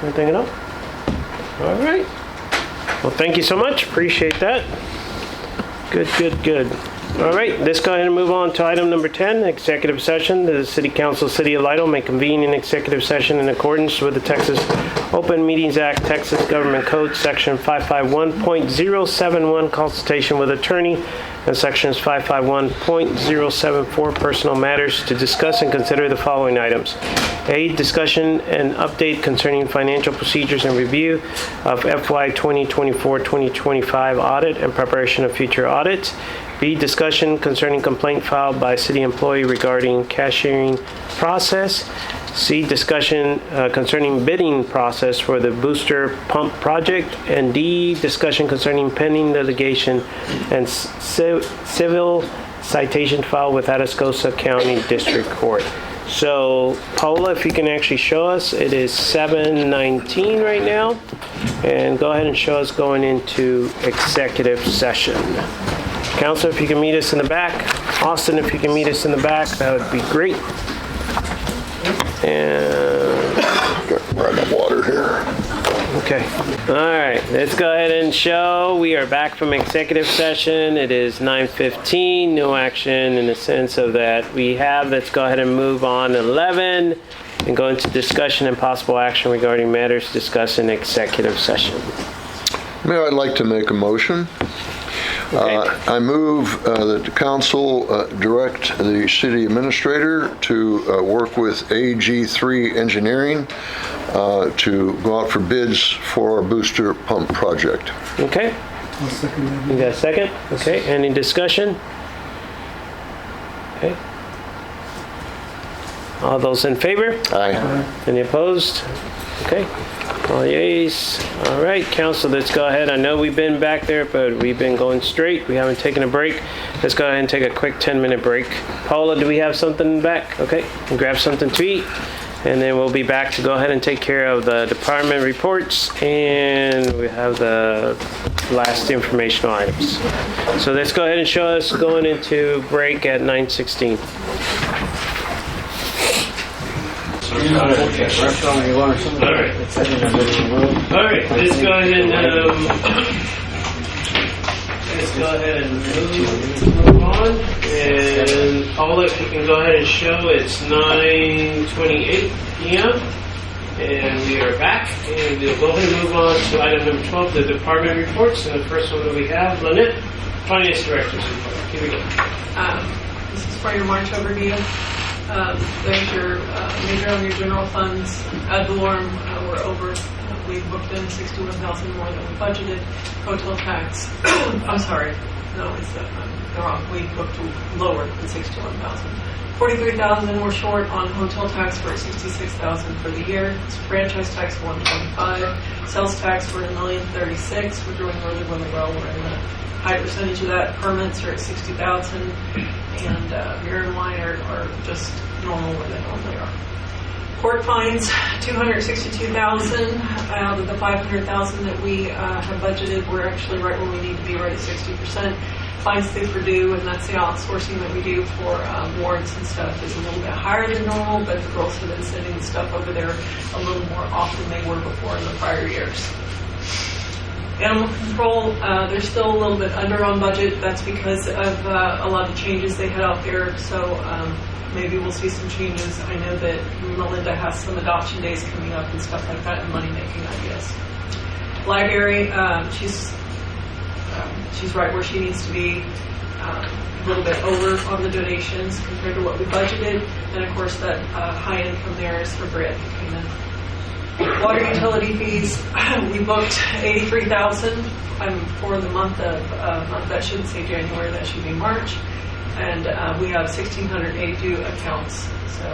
Anything at all? All right. Well, thank you so much. Appreciate that. Good. All right, let's go ahead and move on to item number 10, executive session. The City Council, City of Lytle may convene an executive session in accordance with the Texas Open Meetings Act, Texas Government Code, Section 551.071, consultation with attorney, and Sections 551.074, personal matters, to discuss and consider the following items. A, discussion and update concerning financial procedures and review of FY 2024-2025 audit and preparation of future audits. B, discussion concerning complaint filed by city employee regarding cashiering process. C, discussion concerning bidding process for the booster pump project. And D, discussion concerning pending litigation and civil citation filed with Atascosa County District Court. So, Paula, if you can actually show us, it is 7:19 right now. And go ahead and show us going into executive session. Council, if you can meet us in the back. Austin, if you can meet us in the back, that would be great. And Grab my water here. okay. All right, let's go ahead and show. We are back from executive session. It is 9:15. No action in the sense of that we have. Let's go ahead and move on to 11 and go into discussion and possible action regarding matters discussed in executive session. Mayor, I'd like to make a motion. I move that the council direct the city administrator to work with AG3 Engineering to go out for bids for our booster pump project. Okay. I'll second that. You got a second? Okay, any discussion? Okay. All those in favor? Aye. Any opposed? Okay. All yeas. All right, council, let's go ahead. I know we've been back there, but we've been going straight. We haven't taken a break. Let's go ahead and take a quick 10-minute break. Paula, do we have something back? Okay, we'll grab something to eat, and then we'll be back to go ahead and take care of the department reports, and we have the last informational items. So let's go ahead and show us going into break at 9:16. All right, let's go ahead and move on. And Paula, if you can go ahead and show it's 9:28 p.m. And we are back, and we'll go ahead and move on to item number 12, the department reports. And the first one that we have, Lynette, Finance Director's report. Here we go. This is for your March overview. There's your major on your general funds. Ad valorem, we're over. We booked in $61,000 more than we budgeted. Hotel tax. I'm sorry. No, it's wrong. We booked lower than $61,000. $43,000 we're short on hotel tax for $66,000 for the year. It's franchise tax $125,000. Sales tax we're $1,036,000. We're doing really, really well. We're in the high percentage of that. Permits are at $60,000, and beer and wine are just normal where they normally are. Court fines, $262,000 out of the $500,000 that we have budgeted. We're actually right where we need to be, right at 60%. Fines through Purdue, and that's the outsourcing that we do for warrants and stuff, is a little bit higher than normal, but the girls have been sending the stuff over there a little more often than they were before in the prior years. Animal control, they're still a little bit under on budget. That's because of a lot of changes they had out there, so maybe we'll see some changes. I know that Melinda has some adoption days coming up and stuff like that, and money-making ideas. Library, she's right where she needs to be, a little bit over on the donations compared to what we budgeted, and of course that high income there is for Brett that came in. Water utility fees, we booked $83,000 for the month of, that shouldn't say January, that should be March. And we have 1,682 accounts. So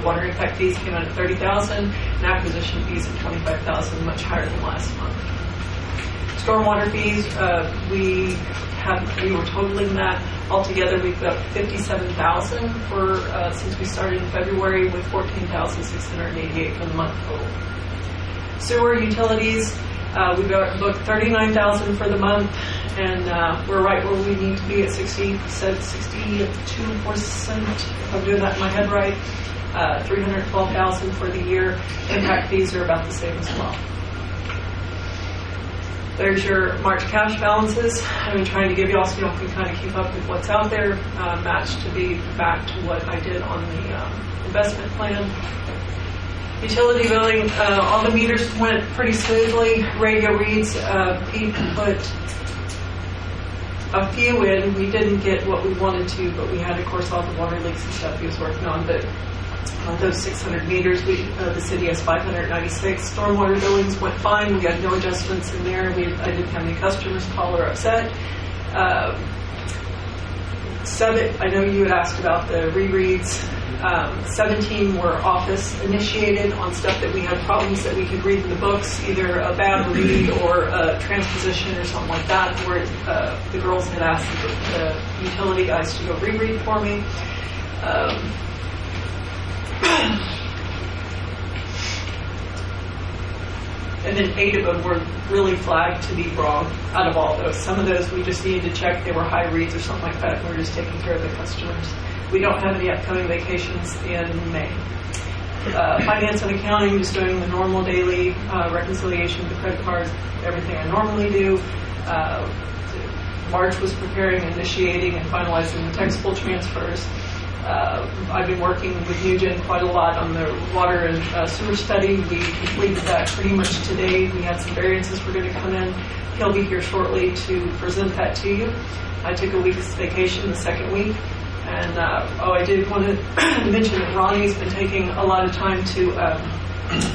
water impact fees came out at $30,000, and acquisition fees at $25,000, much higher than last month. Stormwater fees, we were totaling that altogether. We've got $57,000 for since we started in February, with $14,688 for the month total. Sewer utilities, we've got booked $39,000 for the month, and we're right where we need to be at 62%, if I'm doing that in my head right. $312,000 for the year. Impact fees are about the same as well. There's your March cash balances. I've been trying to give you all so you all can kind of keep up with what's out there, matched to be back to what I did on the investment plan. Utility billing, all the meters went pretty smoothly. Radio reads, Pete put a few in. We didn't get what we wanted to, but we had, of course, all the water leaks and stuff he was working on. But those 600 meters, the city has 596. Stormwater billings went fine. We got no adjustments in there. I didn't have any customers call or upset. 7, I know you had asked about the rereads. 17 were office initiated on stuff that we had problems that we could read in the books, either a bad read or a transposition or something like that, where the girls had asked the utility guys to go reread for me. And then 8 of them were really flagged to be wrong out of all those. Some of those we just needed to check they were high reads or something like that, and we're just taking care of the customers. We don't have any upcoming vacations in May. Finance and accounting, just doing the normal daily reconciliation of the credit cards, everything I normally do. March was preparing, initiating, and finalizing the taxable transfers. I've been working with Nugent quite a lot on the water and sewer study. We completed that pretty much today. We had some variances we're going to come in. He'll be here shortly to present that to you. I took a week's vacation the second week. And, I did want to mention that Ronnie's been taking a lot of time to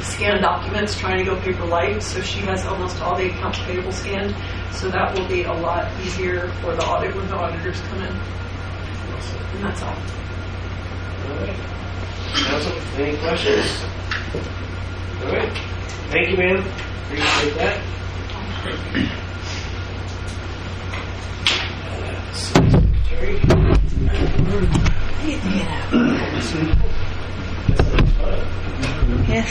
scan documents, trying to go paper light. So she has almost all the accounts payable scanned. So that will be a lot easier for the audit when the auditors come in. And that's all. All right. Council, any questions? All right. Thank you, ma'am. Appreciate that. Secretary. Yes.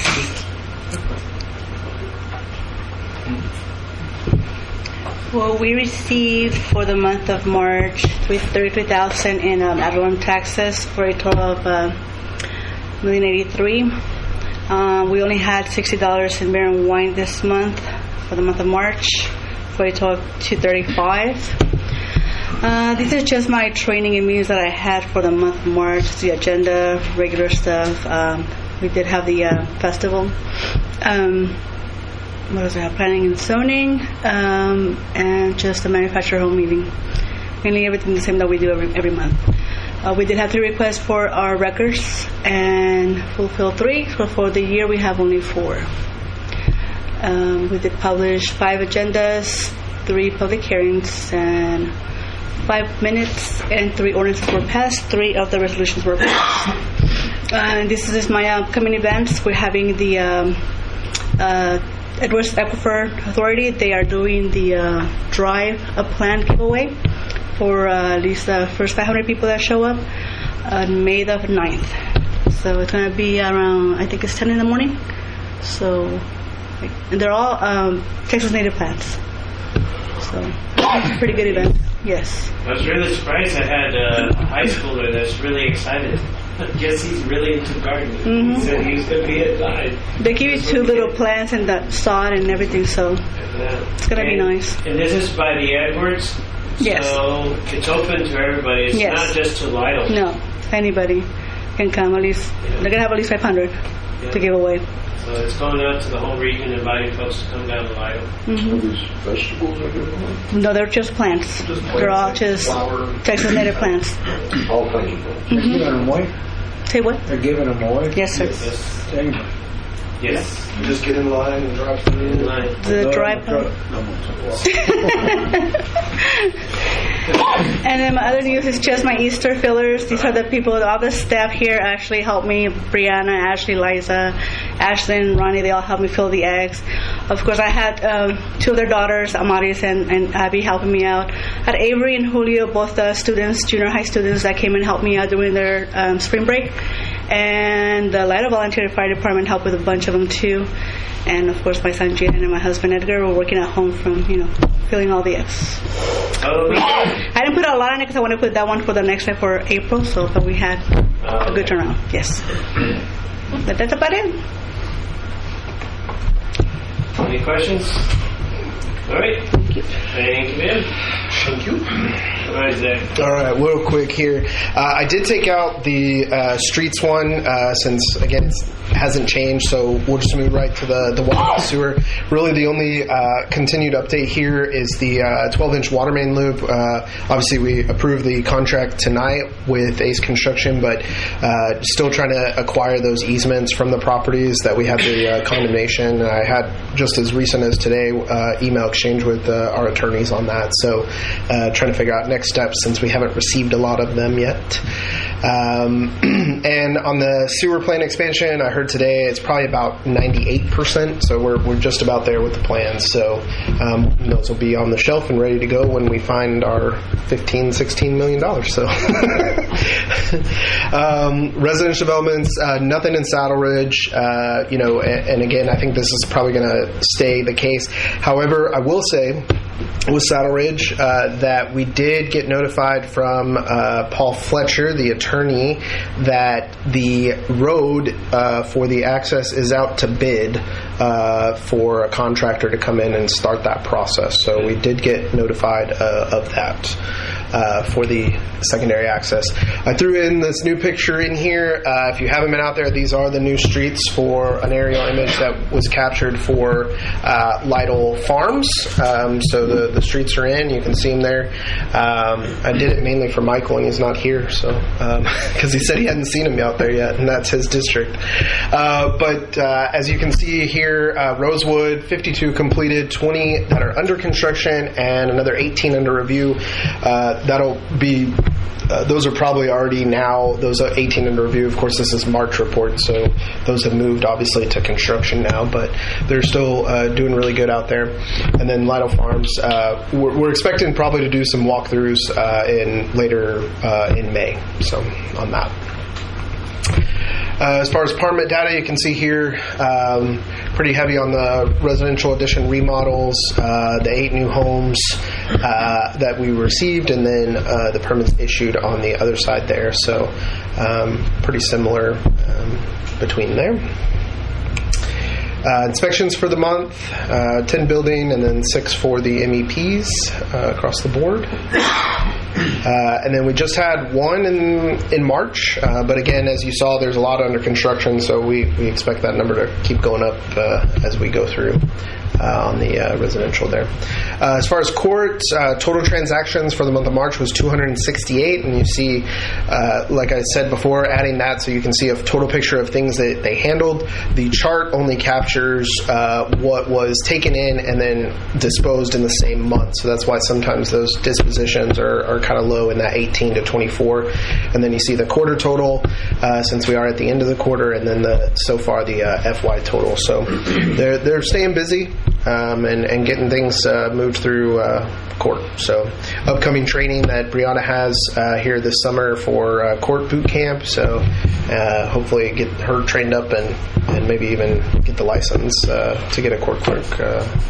Well, we received for the month of March $33,000 in ad valorem taxes for a total of $1,083,000. We only had $60 in beer and wine this month for the month of March for a total of $235,000. These are just my training and meetings that I had for the month of March. The agenda, regular stuff. We did have the festival. What else I have? Planning and zoning, and just the manufacturer home meeting. Mainly everything the same that we do every month. We did have 3 requests for our records and fulfill 3. So for the year we have only 4. We did publish 5 agendas, 3 public hearings, and 5 minutes, and 3 ordinances were passed. 3 of the resolutions were passed. And this is my upcoming events. We're having the Edwards Aquifer Authority. They are doing the Drive a Plan giveaway for at least the first 500 people that show up on May the 9th. So it's going to be around, I think it's 10 in the morning. So, and they're all Texas native plants. So, it's a pretty good event. Yes. I was really surprised. I had a high schooler that's really excited. I guess he's really into gardening. Mm-hmm. He said he was going to be a guide. They give you 2 little plants and the sod and everything, so it's going to be nice. And this is by the Edwards? Yes. So it's open to everybody. It's not just to Lytle. No, anybody can come. At least they're going to have at least 500 to give away. So it's going out to the whole region, inviting folks to come down to Lytle. Mm-hmm. These vegetables are good. No, they're just plants. They're all just Texas native plants. All kinds of plants. Mm-hmm. Giving them away? Say what? They're giving them away? Yes, sir. Yes. You just get in line and drop them in. The dry And then my other news is just my Easter fillers. These are the people, all the staff here actually helped me. Brianna, Ashley, Liza, Ashlyn, Ronnie, they all helped me fill the eggs. Of course, I had 2 of their daughters, Amaris and Abby, helping me out. I had Avery and Julio, both students, junior high students, that came and helped me out during their spring break. And the Lytle Volunteer Fire Department helped with a bunch of them too. And of course, my son Jaden and my husband Edgar were working at home from, filling all the eggs. I didn't put a lot on it because I want to put that one for the next time for April. But we had a good turnout. Yes. But that's about it. Any questions? All right. Thank you. Thank you, ma'am. Thank you. All right, Zach. All right, real quick here. I did take out the streets one since, again, it hasn't changed, so we'll just move right to the water and sewer. Really, the only continued update here is the 12-inch water main loop. Obviously, we approved the contract tonight with Ace Construction, but still trying to acquire those easements from the properties that we had the condemnation. I had, just as recent as today, email exchange with our attorneys on that. So trying to figure out next steps since we haven't received a lot of them yet. And on the sewer plant expansion, I heard today it's probably about 98%, so we're just about there with the plans. So those will be on the shelf and ready to go when we find our $16 million. So residential developments, nothing in Saddle Ridge, and again, I think this is probably going to stay the case. However, I will say with Saddle Ridge that we did get notified from Paul Fletcher, the attorney, that the road for the access is out to bid for a contractor to come in and start that process. So we did get notified of that for the secondary access. I threw in this new picture in here. If you haven't been out there, these are the new streets for an aerial image that was captured for Lytle Farms. So the streets are in. You can see them there. I did it mainly for Michael, and he's not here, so because he said he hadn't seen him out there yet, and that's his district. But as you can see here, Rosewood, 52 completed, 20 that are under construction, and another 18 under review. That'll be those are probably already now, those are 18 under review. Of course, this is March report, so those have moved obviously to construction now, but they're still doing really good out there. And then Lytle Farms, we're expecting probably to do some walkthroughs later in May, so on that. As far as apartment data, you can see here, pretty heavy on the residential addition remodels, the 8 new homes that we received, and then the permits issued on the other side there. So pretty similar between there. Inspections for the month, 10 building and then 6 for the MEPs across the board. And then we just had one in March, but again, as you saw, there's a lot under construction, so we expect that number to keep going up as we go through on the residential there. As far as court, total transactions for the month of March was 268, and you see, like I said before, adding that so you can see a total picture of things that they handled. The chart only captures what was taken in and then disposed in the same month, so that's why sometimes those dispositions are kind of low in that 18 to 24. And then you see the quarter total, since we are at the end of the quarter, and then so far the FY total. So they're staying busy. And getting things moved through court. So upcoming training that Brianna has here this summer for court boot camp. So hopefully get her trained up and maybe even get the license to get a court clerk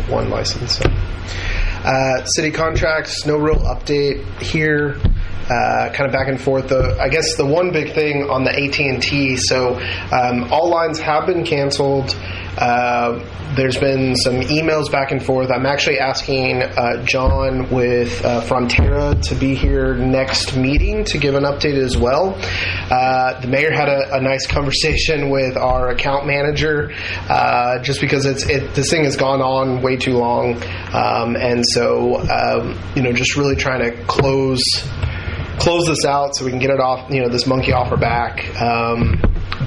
1 license. So, city contracts, no real update here. Kind of back and forth. I guess the one big thing on the AT&T, so all lines have been canceled. There's been some emails back and forth. I'm actually asking John with Frontera to be here next meeting to give an update as well. The mayor had a nice conversation with our account manager, just because this thing has gone on way too long, and so just really trying to close this out so we can get it off, this monkey off our back.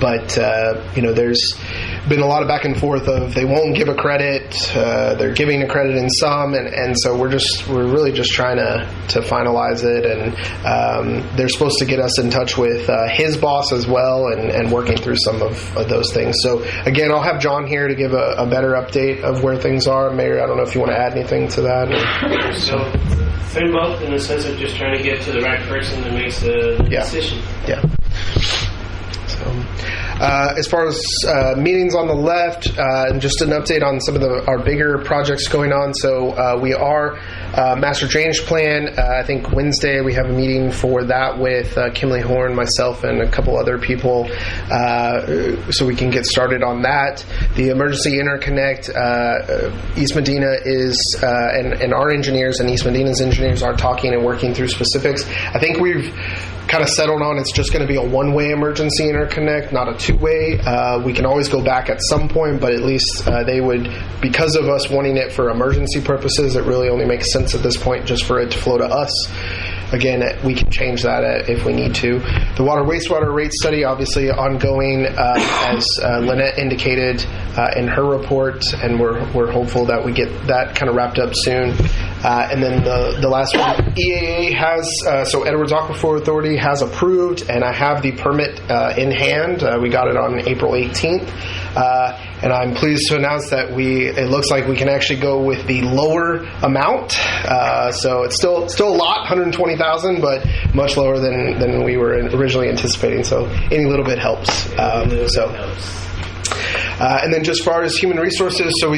But there's been a lot of back and forth of they won't give a credit, they're giving a credit in some, and so we're really just trying to finalize it, and they're supposed to get us in touch with his boss as well, and working through some of those things. So again, I'll have John here to give a better update of where things are. Mayor, I don't know if you want to add anything to that. So same boat in the sense of just trying to get to the right person that makes the decision. Yeah. As far as meetings on the left, and just an update on some of our bigger projects going on. So we are Master Drainage Plan. I think Wednesday we have a meeting for that with Kimley Horn, myself, and a couple other people, so we can get started on that. The Emergency Interconnect, East Medina is, and our engineers and East Medina's engineers are talking and working through specifics. I think we've kind of settled on it's just going to be a one-way emergency interconnect, not a two-way. We can always go back at some point, but at least they would, because of us wanting it for emergency purposes, it really only makes sense at this point just for it to flow to us. Again, we can change that if we need to. The water wastewater rate study, obviously ongoing, as Lynette indicated in her report, and we're hopeful that we get that kind of wrapped up soon. And then the last one, EAA has, so Edwards Aquifer Authority has approved, and I have the permit in hand. We got it on April 18th. And I'm pleased to announce that it looks like we can actually go with the lower amount. So it's still a lot, 120,000, but much lower than we were originally anticipating. So any little bit helps. And then just as far as human resources, so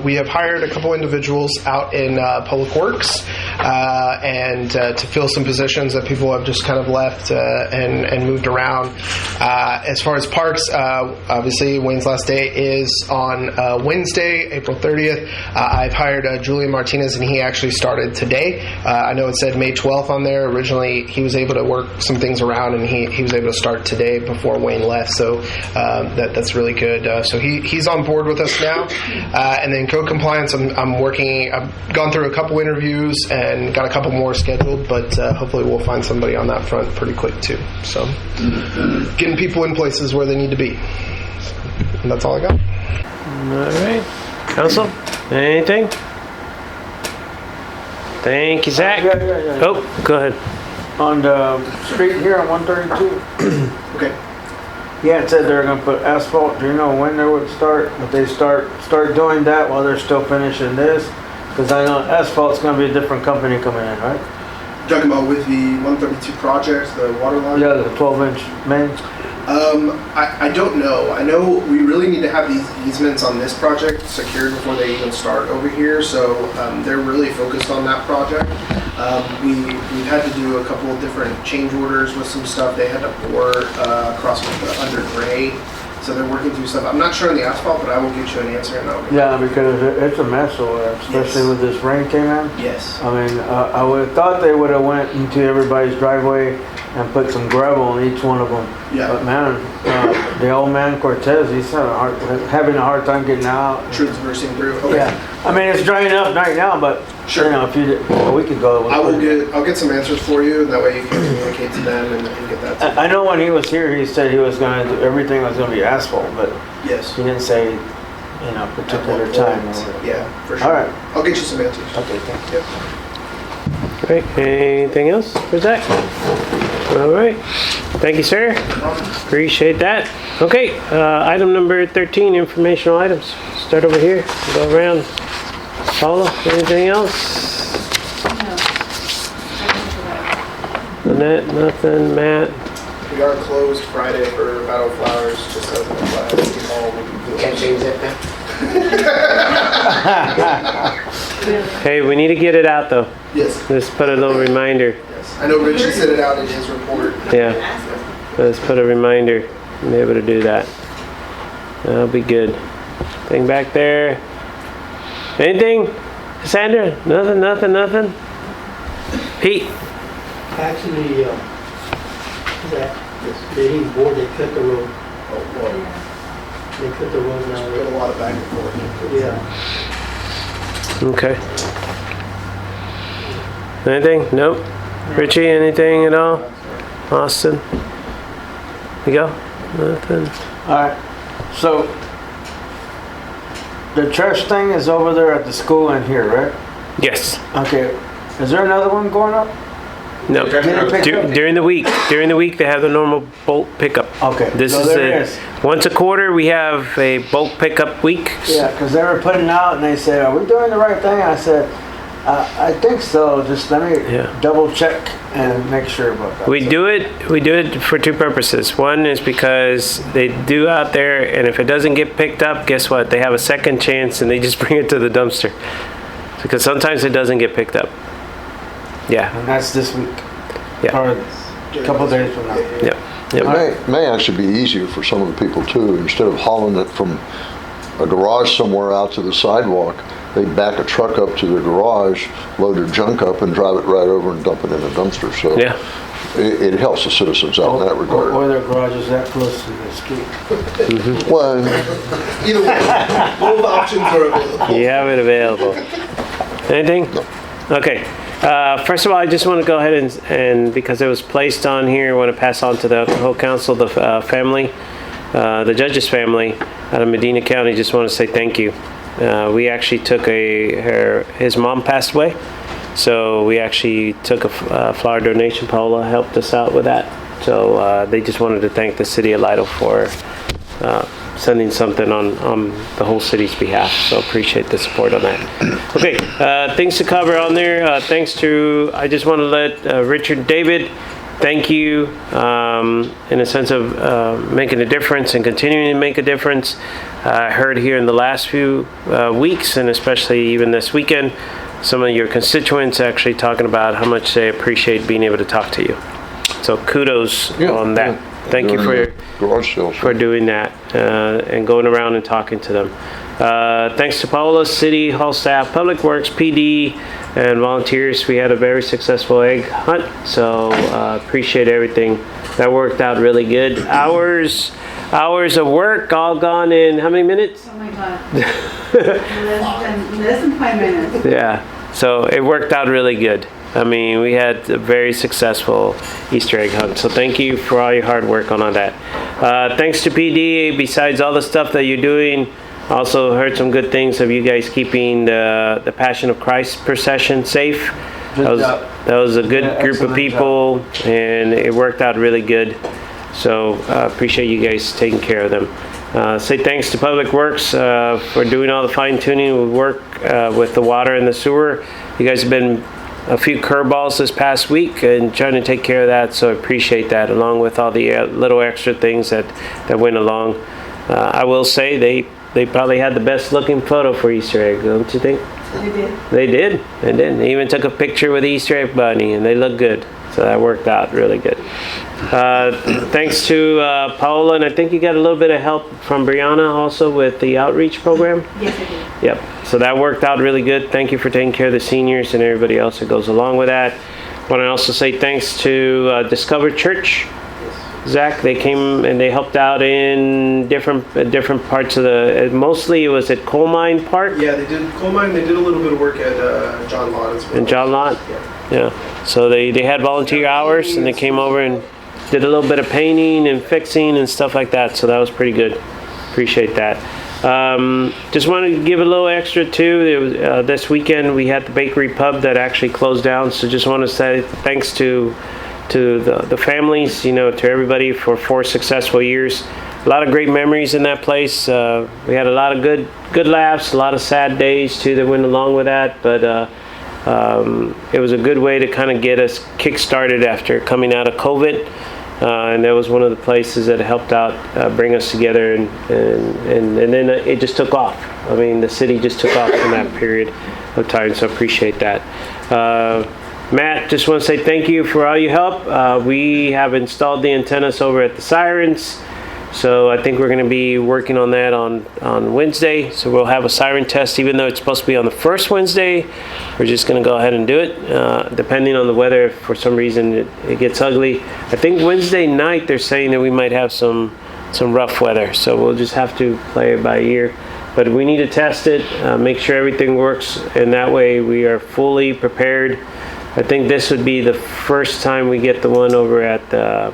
we have hired a couple individuals out in Public Works and to fill some positions that people have just kind of left and moved around. As far as parks, obviously Wayne's last day is on Wednesday, April 30th. I've hired Julian Martinez, and he actually started today. I know it said May 12th on there. Originally, he was able to work some things around, and he was able to start today before Wayne left, so that's really good. So he's on board with us now. And then code compliance, I'm working. I've gone through a couple interviews and got a couple more scheduled, but hopefully we'll find somebody on that front pretty quick too. So getting people in places where they need to be. And that's all I got. All right. Council, anything? Thank you, Zach. Yeah. Oh, go ahead. On the street here on 132. Okay. Yeah, it said they're going to put asphalt. Do you know when they would start? But they start doing that while they're still finishing this? Because I know asphalt's going to be a different company coming in, right? Talking about with the 132 projects, the water line? Yeah, the 12-inch mains. I don't know. I know we really need to have these easements on this project secured before they even start over here, so they're really focused on that project. We've had to do a couple of different change orders with some stuff. They had to bore across under grade, so they're working through stuff. I'm not sure on the asphalt, but I will get you an answer. Yeah, because it's a mess over there, especially with this rain came in. Yes. I mean, I would have thought they would have went into everybody's driveway and put some gravel on each one of them. Yeah. But man, the old man Cortez, he's having a hard time getting out. Traversing through. Okay. Yeah. I mean, it's drying up right now, but sure. You know, if you did, a week ago, I'll get some answers for you, and that way you can communicate to them and get that. I know when he was here, he said he was going to do everything was going to be asphalt, but yes, he didn't say, you know, particular time. Yeah, for sure. All right. I'll get you some answers. Okay, thank you. Great. Anything else for Zach? All right. Thank you, sir. Appreciate that. Okay. Item number 13, informational items. Start over here. Go around. Paula, anything else? No. Annette, nothing. Matt? We are closed Friday for Battle Flowers, just as an FYI. You can't change that now. Hey, we need to get it out, though. Yes. Let's put a little reminder. Yes. I know Richie sent it out in his report. Yeah. Let's put a reminder and be able to do that. That'll be good. Thing back there. Anything? Cassandra? Nothing? Pete? Actually, that bidding board, they cut the road. Oh, boy. They cut the road now. There's been a lot of back and forth. Yeah. Okay. Anything? Nope. Richie, anything at all? Austin? You go? Nothing. All right. So the church thing is over there at the school in here, right? Yes. Okay. Is there another one going up? No. During the week. During the week, they have the normal bulk pickup. Okay. This so is there is. Once a quarter, we have a bulk pickup week. Yeah, because they were putting out and they said, "Are we doing the right thing?" I said, "I think so. Just let me double check and make sure about that." We do it for two purposes. One is because they do out there, and if it doesn't get picked up, guess what? They have a second chance, and they just bring it to the dumpster. Because sometimes it doesn't get picked up. Yeah. And that's this week. Yeah. Or a couple days from now. Yep. It may actually be easier for some of the people too. Instead of hauling it from a garage somewhere out to the sidewalk, they back a truck up to their garage, load their junk up, and drive it right over and dump it in a dumpster. So it helps the citizens out in that regard. Or their garage is that close to the street. Mm-hmm. Well, either way, both options are available. You have it available. Anything? No. Okay. First of all, I just want to go ahead and because it was placed on here, I want to pass on to the whole council, the family, the judge's family out of Medina County. Just want to say thank you. We actually took his mom passed away, so we actually took a flower donation. Paula helped us out with that. So they just wanted to thank the city of Lytle for sending something on the whole city's behalf. So appreciate the support on that. Okay, things to cover on there. I just want to let Richard David thank you in a sense of making a difference and continuing to make a difference. I heard here in the last few weeks, and especially even this weekend, some of your constituents actually talking about how much they appreciate being able to talk to you. So kudos on that. thank you During the garage sales. for doing that and going around and talking to them. Thanks to Paola, City Hall staff, Public Works, PD, and volunteers. We had a very successful egg hunt, so appreciate everything. That worked out really good. Hours of work all gone in how many minutes? Oh my God. less than 5 minutes. Yeah, so it worked out really good. I mean, we had a very successful Easter egg hunt. So thank you for all your hard work on all that. Thanks to PD, besides all the stuff that you're doing, also heard some good things of you guys keeping the Passion of Christ procession safe. That was a good group of people, and it worked out really good. So appreciate you guys taking care of them. Say thanks to Public Works for doing all the fine tuning work with the water and the sewer. You guys have been a few curveballs this past week and trying to take care of that, so I appreciate that, along with all the little extra things that went along. I will say they probably had the best looking photo for Easter egg, don't you think? They did. They even took a picture with the Easter egg bunny, and they look good. So that worked out really good. Thanks to Paola, and I think you got a little bit of help from Brianna also with the outreach program. Yes, I did. Yep. So that worked out really good. Thank you for taking care of the seniors and everybody else that goes along with that. I want to also say thanks to Discover Church. Zach, they came and they helped out in different parts of the. Mostly it was at Coal Mine Park. Yeah, they did coal mine. They did a little bit of work at John Lott as well. And John Lott. Yeah. So they had volunteer hours and they came over and did a little bit of painting and fixing and stuff like that. So that was pretty good. Appreciate that. Just want to give a little extra too. It was, this weekend we had the bakery pub that actually closed down. So just want to say thanks to the families, to everybody for 4 successful years. A lot of great memories in that place. We had a lot of good laughs, a lot of sad days too that went along with that. But it was a good way to kind of get us kick-started after coming out of COVID. And that was one of the places that helped out bring us together, and then it just took off. I mean, the city just took off in that period of time, so appreciate that. Matt, just want to say thank you for all your help. We have installed the antennas over at the Sirens, so I think we're going to be working on that on Wednesday. So we'll have a siren test, even though it's supposed to be on the first Wednesday. We're just going to go ahead and do it, depending on the weather. If for some reason it gets ugly, I think Wednesday night they're saying that we might have some rough weather, so we'll just have to play it by ear. But we need to test it, make sure everything works, and that way we are fully prepared. I think this would be the first time we get the one over at the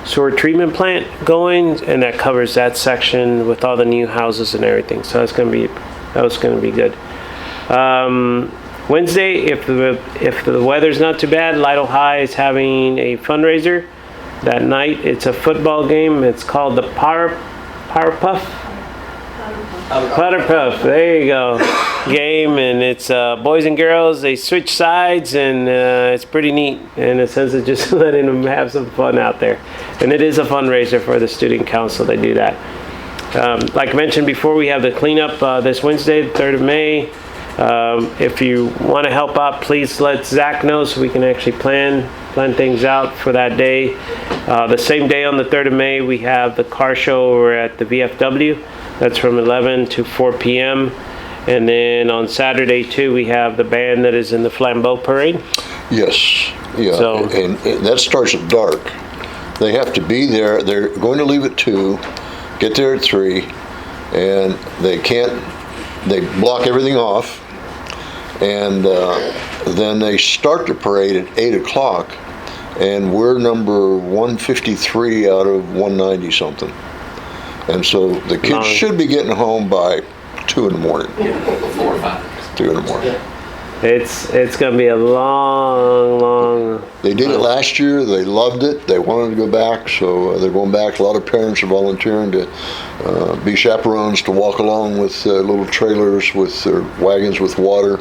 sewer treatment plant going, and that covers that section with all the new houses and everything. So that was going to be good. Wednesday, if the weather's not too bad, Lytle High is having a fundraiser that night. It's a football game. It's called the Power Puff. Powder Puff, there you go. Game, and it's boys and girls. They switch sides, and it's pretty neat in a sense of just letting them have some fun out there. And it is a fundraiser for the student council. They do that. Like I mentioned before, we have the cleanup this Wednesday, the 3rd of May. If you want to help out, please let Zach know so we can actually plan things out for that day. The same day on the 3rd of May, we have the car show over at the VFW. That's from 11 to 4 p.m. And then on Saturday, too, we have the band that is in the Flambeau Parade. Yes, yeah, So- and that starts at dark. They have to be there. They're going to leave at 2, get there at 3, and they block everything off, and then they start the parade at 8 o'clock, and we're number 153 out of 190 something. And so the kids should be getting home by 2 in the morning. 4 or 5. 2 in the morning. It's going to be a long. They did it last year. They loved it. They wanted to go back, so they're going back. A lot of parents are volunteering to be chaperones to walk along with little trailers with their wagons with water.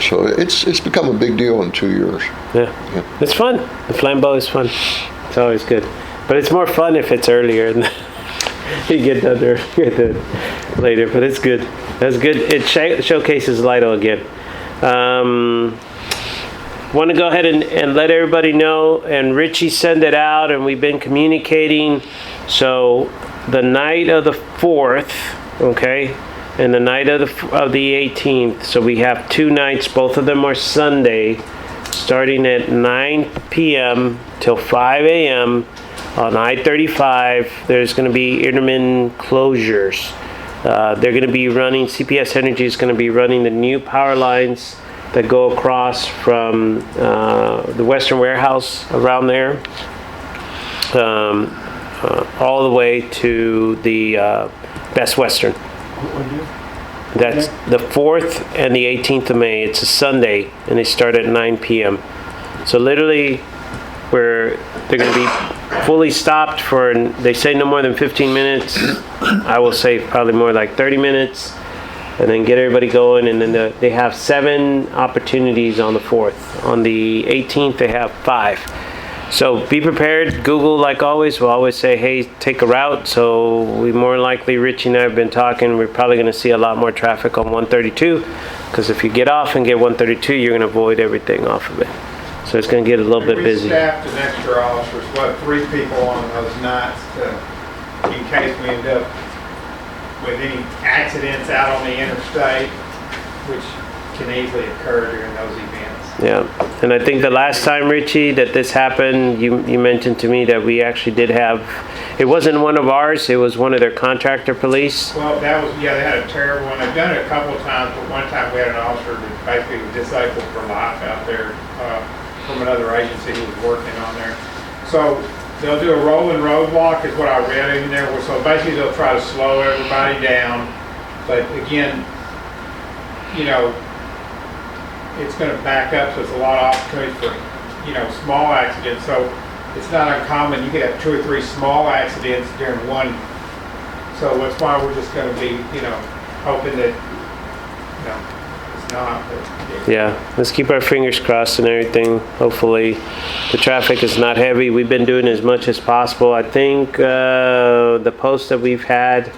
So it's become a big deal in 2 years. Yeah. It's fun. The Flambeau is fun. It's always good. But it's more fun if it's earlier. You get done there later, but it's good. That's good. It showcases Lytle again. want to go ahead and let everybody know, and Richie send it out, and we've been communicating. So the night of the 4th, okay, and the night of the 18th. So we have 2 nights. Both of them are Sunday, starting at 9 p.m. till 5 a.m. on I-35. There's going to be intermittent closures. They're going to be running, CPS Energy is going to be running the new power lines that go across from the Western Warehouse around there, all the way to the Best Western. That's the 4th and the 18th of May. It's a Sunday, and they start at 9 p.m. So literally, they're going to be fully stopped for, they say no more than 15 minutes. I will say probably more like 30 minutes, and then get everybody going. And then they have 7 opportunities on the 4th. On the 18th, they have 5. So be prepared. Google, like always, will always say, hey, take a route. So we more likely, Richie and I have been talking, we're probably going to see a lot more traffic on 132, because if you get off and get 132, you're going to avoid everything off of it. So it's going to get a little bit busy. We staffed an extra officers, 3 people on those nights in case we end up with any accidents out on the interstate, which can easily occur during those events. Yeah, and I think the last time, Richie, that this happened, you mentioned to me that we actually did have, it wasn't one of ours, it was one of their contractor police. Well, that was, yeah, they had a terrible one. They've done it a couple of times, but one time we had an officer that basically was disabled for life out there from another agency who was working on there. So they'll do a rolling roadblock is what I read in there. So basically they'll try to slow everybody down. But again, you know, it's going to back up, so it's a lot of opportunity for, you know, small accidents. So it's not uncommon. You could have 2 or 3 small accidents during one. So that's why we're just going to be, you know, hoping that, you know, it's not. But, yeah, let's keep our fingers crossed and everything. Hopefully the traffic is not heavy. We've been doing as much as possible. I think the post that we've had,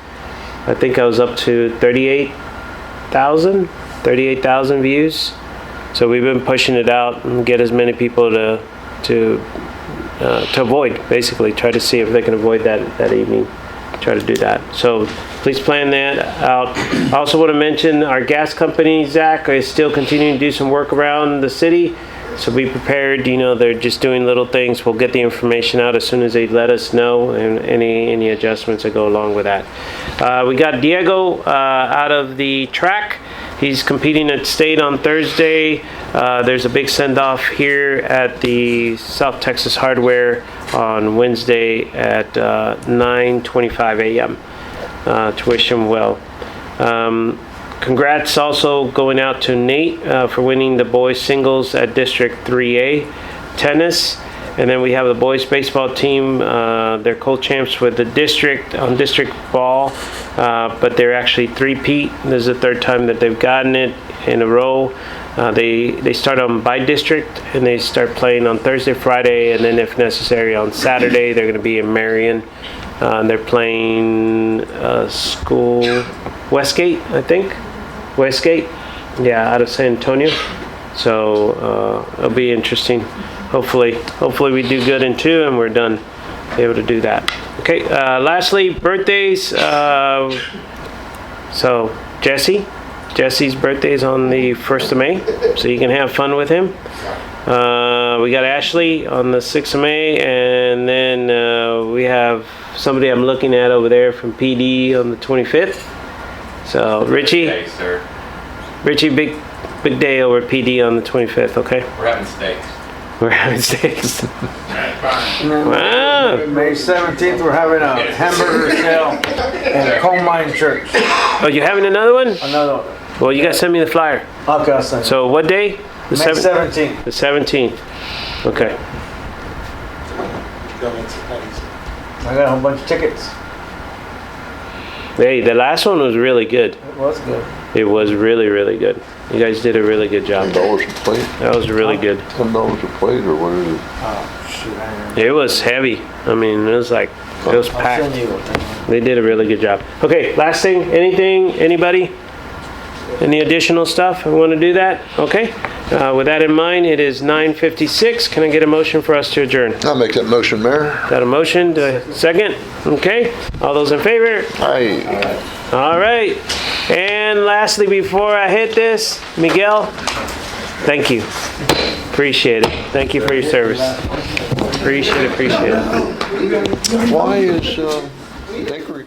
I think I was up to 38,000 views. So we've been pushing it out and get as many people to avoid, basically, try to see if they can avoid that evening. Try to do that. So please plan that out. I also want to mention our gas company, Zach, is still continuing to do some work around the city. So be prepared. You know, they're just doing little things. We'll get the information out as soon as they let us know, and any adjustments that go along with that. We got Diego out of the track. He's competing at state on Thursday. There's a big send-off here at the South Texas Hardware on Wednesday at 9:25 a.m. To wish him well. Congrats also going out to Nate for winning the boys singles at District 3A tennis. And then we have the boys baseball team. They're co-champs with the district on district ball, but they're actually three-peat. This is the 3rd time that they've gotten it in a row. They start on by district, and they start playing on Thursday, Friday, and then if necessary on Saturday. They're going to be in Marion. They're playing school Westgate, I think. Westgate, yeah, out of San Antonio. So it'll be interesting. Hopefully we do good in 2 and we're done. Be able to do that. Okay. Lastly, birthdays. So Jesse's birthday is on the 1st of May, so you can have fun with him. We got Ashley on the 6th of May, and then we have somebody I'm looking at over there from PD on the 25th. So Richie, big day over at PD on the 25th. Okay. We're having steaks. Wow. May 17th, we're having a hamburger sale in Coal Mine Church. Oh, you having another one? Another one. Well, you gotta send me the flyer. Okay, I'll send it. So what day? May 17th. The 17th. Okay. I got a whole bunch of tickets. Hey, the last one was really good. It was good. It was really, really good. You guys did a really good job. $10 a plate? That was really good. $10 a plate, or what is it? Oh, shoot. It was heavy. I mean, it was packed. I'll send you one. They did a really good job. Okay, last thing, anybody? Any additional stuff? I want to do that? Okay. With that in mind, it is 9:56. Can I get a motion for us to adjourn? I'll make that motion, Mayor. Got a motion? Second? Okay. All those in favor? Aye. All right. And lastly, before I hit this, Miguel, thank you. Appreciate it. Thank you for your service. Appreciate it. Why is Bakery